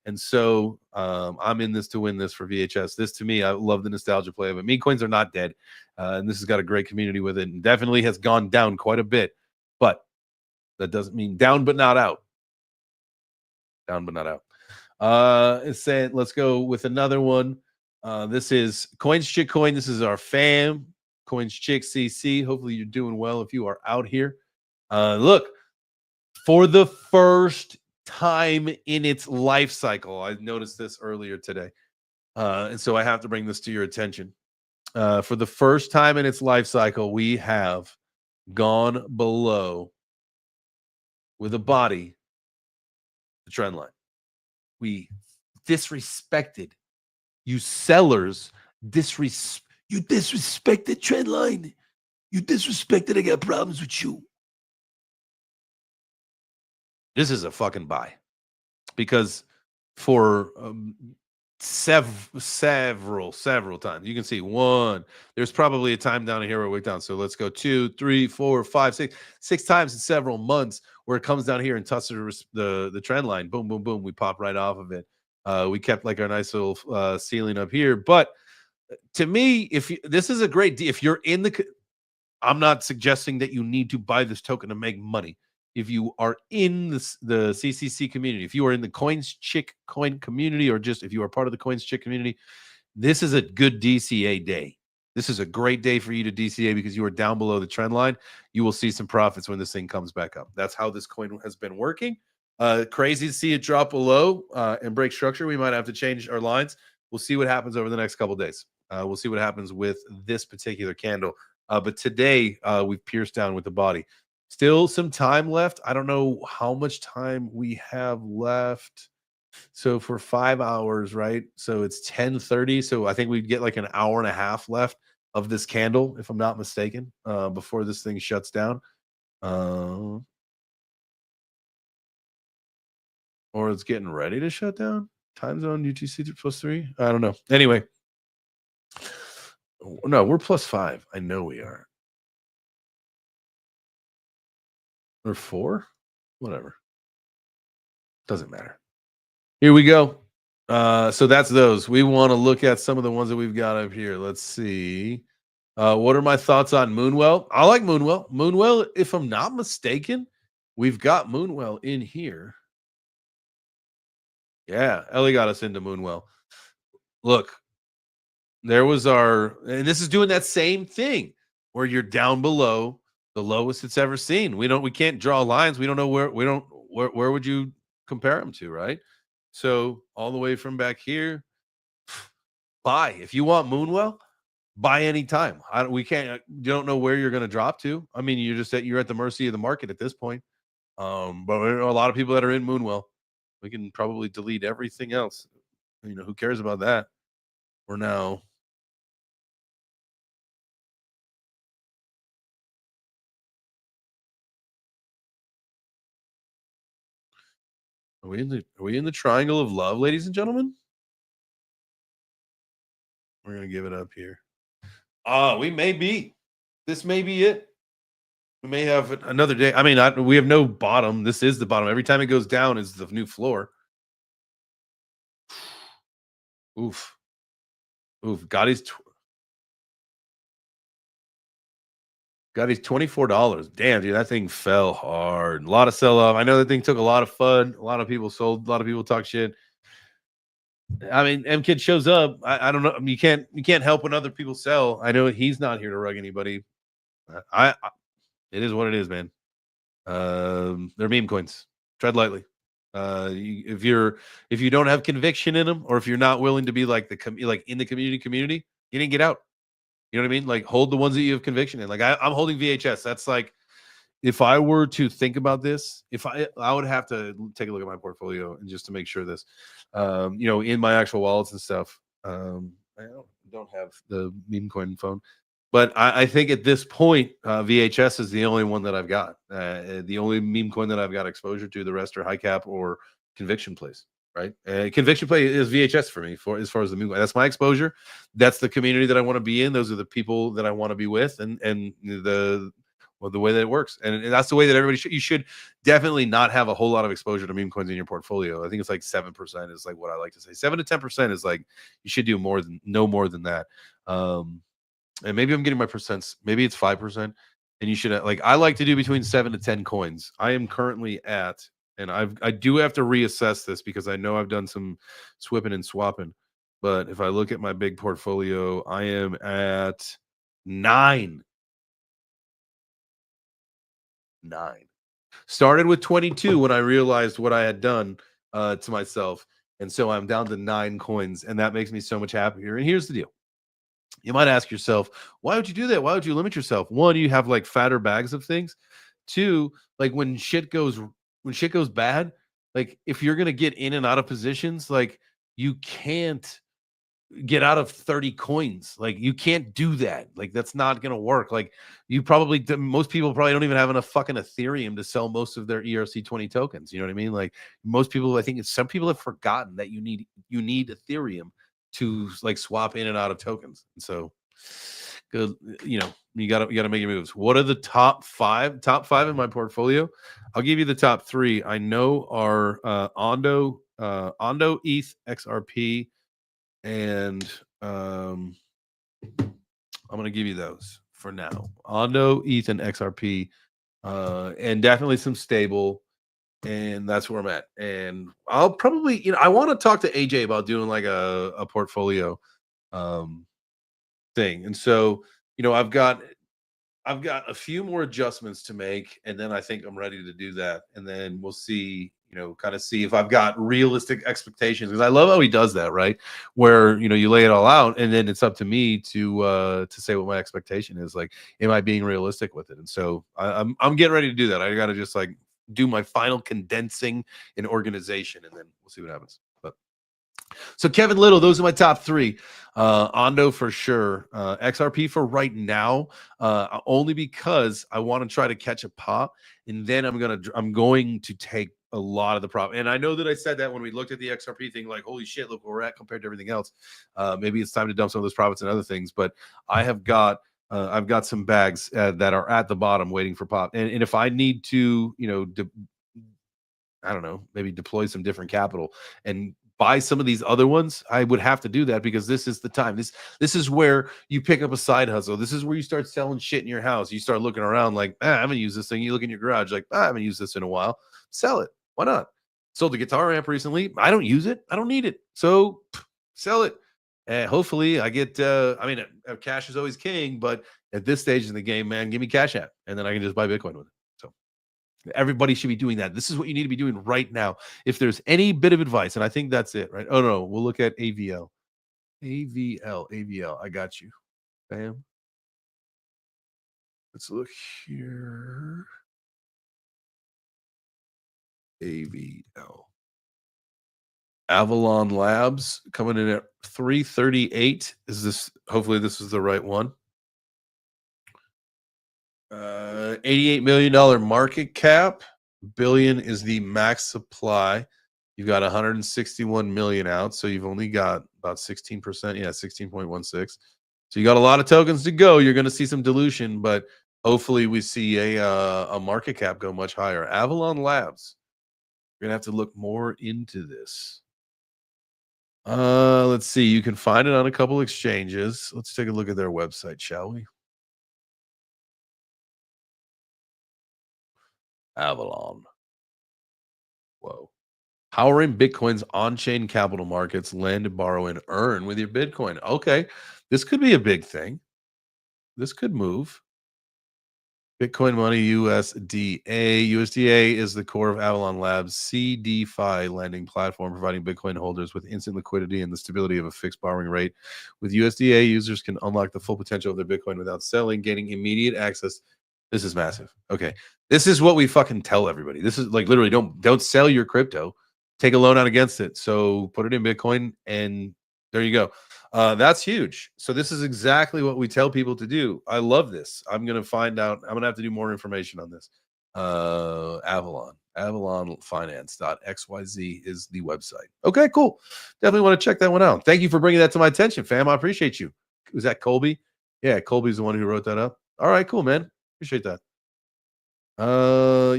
And so I'm in this to win this for VHS. This, to me, I love the nostalgia play of it. Meme coins are not dead, and this has got a great community with it, and definitely has gone down quite a bit. But that doesn't mean down but not out. Down but not out. It's saying, let's go with another one. This is Coins Chick Coin. This is our fam, Coins Chick CC. Hopefully you're doing well if you are out here. Look, for the first time in its life cycle, I noticed this earlier today, and so I have to bring this to your attention. For the first time in its life cycle, we have gone below with a body the trend line. We disrespected you sellers. You disrespect the trend line. You disrespected. I got problems with you. This is a fucking buy, because for several times you can see one. There's probably a time down here where we're down. So let's go 2, 3, 4, 5, 6 times in several months where it comes down here and touches the trend line. Boom, boom, boom. We pop right off of it. We kept like our nice little ceiling up here. But to me, this is a great deal. If you're in I'm not suggesting that you need to buy this token to make money. If you are in the CCC community, if you are in the Coins Chick Coin community, or just if you are part of the Coins Chick community, this is a good DCA day. This is a great day for you to DCA because you are down below the trend line. You will see some profits when this thing comes back up. That's how this coin has been working. Crazy to see it drop below and break structure. We might have to change our lines. We'll see what happens over the next couple of days. We'll see what happens with this particular candle. But today we've pierced down with the body. Still some time left. I don't know how much time we have left. So for 5 hours, right? So it's 10:30. So I think we'd get like an hour and a half left of this candle, if I'm not mistaken, before this thing shuts down. Or it's getting ready to shut down. Time zone UTC +3. I don't know. Anyway. No, we're +5. I know we are. Or 4? Whatever. Doesn't matter. Here we go. So that's those. We want to look at some of the ones that we've got up here. Let's see. What are my thoughts on Moonwell? I like Moonwell. Moonwell, if I'm not mistaken, we've got Moonwell in here. Yeah, Ellie got us into Moonwell. Look, there was and this is doing that same thing where you're down below the lowest it's ever seen. We can't draw lines. We don't know where would you compare them to, right? So all the way from back here, buy. If you want Moonwell, buy anytime. You don't know where you're going to drop to. I mean, you're at the mercy of the market at this point. But there are a lot of people that are in Moonwell. We can probably delete everything else. Who cares about that? We're now. Are we in the triangle of love, ladies and gentlemen? We're gonna give it up here. We may be. This may be it. We may have another day. I mean, we have no bottom. This is the bottom. Every time it goes down is the new floor. Oof. Gotti's $24. Damn, dude, that thing fell hard. A lot of sell off. I know that thing took a lot of fun. A lot of people sold. A lot of people talk shit. I mean, M Kid shows up. I don't know. You can't help when other people sell. I know he's not here to rug anybody. It is what it is, man. They're meme coins. Tread lightly. If you don't have conviction in them, or if you're not willing to be like in the community, you didn't get out. You know what I mean? Like, hold the ones that you have conviction in. Like I'm holding VHS. That's like, if I were to think about this, I would have to take a look at my portfolio and just to make sure this, in my actual wallets and stuff. I don't have the meme coin phone, but I think at this point, VHS is the only one that I've got. The only meme coin that I've got exposure to. The rest are high cap or conviction plays. Right, conviction play is VHS for me. As far as the meme, that's my exposure. That's the community that I want to be in. Those are the people that I want to be with, and the way that it works, and that's the way that everybody should. You should definitely not have a whole lot of exposure to meme coins in your portfolio. I think it's like 7% is like what I like to say. 7 to 10% is like you should do no more than that. And maybe I'm getting my percents. Maybe it's 5%, and you should I like to do between 7 to 10 coins. I am currently at. And I do have to reassess this because I know I've done some swipping and swapping. But if I look at my big portfolio, I am at 9. 9. Started with 22 when I realized what I had done to myself. And so I'm down to 9 coins, and that makes me so much happier. And here's the deal. You might ask yourself, why would you do that? Why would you limit yourself? One, you have like fatter bags of things. Two, like when shit goes bad, like if you're gonna get in and out of positions, like you can't get out of 30 coins. Like you can't do that. Like that's not going to work. Like most people probably don't even have enough fucking Ethereum to sell most of their ERC20 tokens. You know what I mean? Like most people, I think some people have forgotten that you need Ethereum to like swap in and out of tokens. And so good, you gotta make your moves. What are the top five in my portfolio? I'll give you the top 3. I know are ONDO, ETH, XRP, and I'm going to give you those for now. ONDO, ETH, and XRP, and definitely some stable, and that's where I'm at. And I'll probably, I want to talk to AJ about doing like a portfolio thing. And so, I've got a few more adjustments to make, and then I think I'm ready to do that. And then we'll see, kind of see if I've got realistic expectations. Because I love how he does that, right? Where you lay it all out, and then it's up to me to say what my expectation is. Like, am I being realistic with it? And so I'm getting ready to do that. I got to just like do my final condensing and organization, and then we'll see what happens. But so Kevin Little, those are my top 3. ONDO for sure. XRP for right now, only because I want to try to catch a pop, and then I'm going to take a lot of the profit. And I know that I said that when we looked at the XRP thing, like holy shit, look where we're at compared to everything else. Maybe it's time to dump some of those profits and other things. But I've got some bags that are at the bottom waiting for pop. And if I need to, I don't know, maybe deploy some different capital and buy some of these other ones, I would have to do that because this is the time. This is where you pick up a side hustle. This is where you start selling shit in your house. You start looking around like, I haven't used this thing. You look in your garage like, I haven't used this in a while. Sell it. Why not? Sold a guitar amp recently. I don't use it. I don't need it. So sell it. And hopefully I get, cash is always king, but at this stage in the game, man, give me Cash App and then I can just buy Bitcoin with it. So everybody should be doing that. This is what you need to be doing right now. If there's any bit of advice, and I think that's it, right? Oh, no, we'll look at AVL. AVL. I got you. Bam. Let's look here. AVL. Avalon Labs coming in at 338. Hopefully this is the right one. $88 million market cap. Billion is the max supply. You've got 161 million out, so you've only got about 16%. Yeah, 16.16. So you got a lot of tokens to go. You're going to see some dilution, but hopefully we see a market cap go much higher. Avalon Labs. You're gonna have to look more into this. Let's see. You can find it on a couple exchanges. Let's take a look at their website, shall we? Avalon. Whoa. Powering Bitcoin's on-chain capital markets, lend, borrow, and earn with your Bitcoin. Okay. This could be a big thing. This could move. Bitcoin Money USDA. USDA is the core of Avalon Labs' CDFI lending platform, providing Bitcoin holders with instant liquidity and the stability of a fixed borrowing rate. With USDA, users can unlock the full potential of their Bitcoin without selling, gaining immediate access. This is massive. Okay. This is what we fucking tell everybody. This is like literally don't sell your crypto. Take a loan out against it. So put it in Bitcoin and there you go. That's huge. So this is exactly what we tell people to do. I love this. I'm going to find out. I'm going to have to do more information on this. Avalonfinance.xyz is the website. Okay, cool. Definitely want to check that one out. Thank you for bringing that to my attention, fam. I appreciate you. Was that Colby? Yeah, Colby's the one who wrote that up. All right, cool, man. Appreciate that.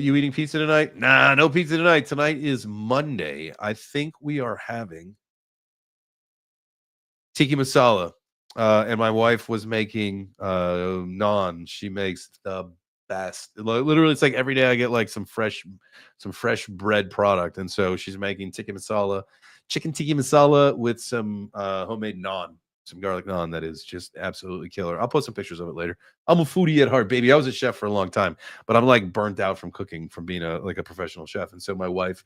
You eating pizza tonight? Nah, no pizza tonight. Tonight is Monday. I think we are having tiki masala, and my wife was making naan. She makes the best. Literally, it's like every day I get like some fresh bread product, and so she's making tiki masala. chicken tikka masala with some homemade naan, some garlic naan that is just absolutely killer. I'll post some pictures of it later. I'm a foodie at heart, baby. I was a chef for a long time, but I'm like burnt out from cooking, from being a professional chef. And so my wife,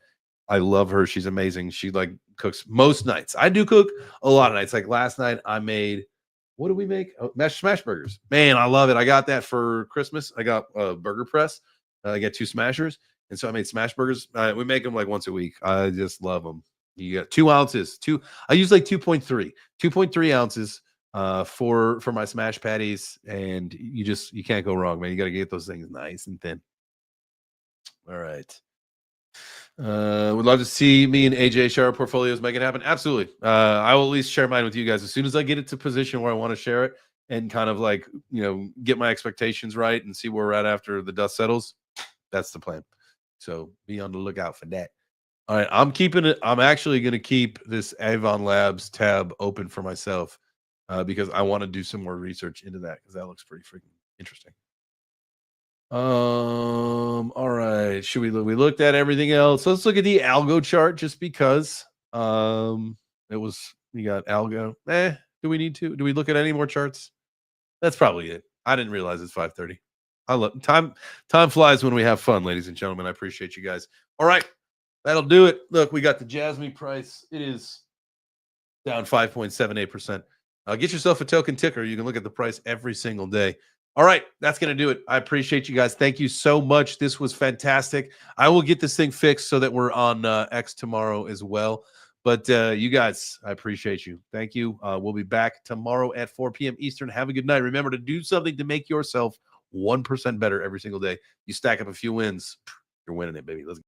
I love her. She's amazing. She like cooks most nights. I do cook a lot of nights. Like last night, I made, what did we make? Oh, smash burgers. Man, I love it. I got that for Christmas. I got a burger press. I got 2 smashers. And so I made smash burgers. We make them like once a week. I just love them. You got 2 ounces. I use like 2.3 ounces for my smash patties. And you can't go wrong, man. You got to get those things nice and thin. All right. Would love to see me and AJ share our portfolios, make it happen. Absolutely. I will at least share mine with you guys as soon as I get it to position where I want to share it and kind of like, get my expectations right and see where we're at after the dust settles. That's the plan. So be on the lookout for that. All right. I'm actually going to keep this Avon Labs tab open for myself because I want to do some more research into that because that looks pretty freaking interesting. All right. We looked at everything else. Let's look at the algo chart just because we got algo. Do we need to? Do we look at any more charts? That's probably it. I didn't realize it's 5:30. I love time flies when we have fun, ladies and gentlemen. I appreciate you guys. All right. That'll do it. Look, we got the Jasmy price. It is down 5.78%. Get yourself a token ticker. You can look at the price every single day. All right, that's going to do it. I appreciate you guys. Thank you so much. This was fantastic. I will get this thing fixed so that we're on X tomorrow as well. But you guys, I appreciate you. Thank you. We'll be back tomorrow at 4 p.m. Eastern. Have a good night. Remember to do something to make yourself 1% better every single day. You stack up a few wins, you're winning it, baby. Let's go.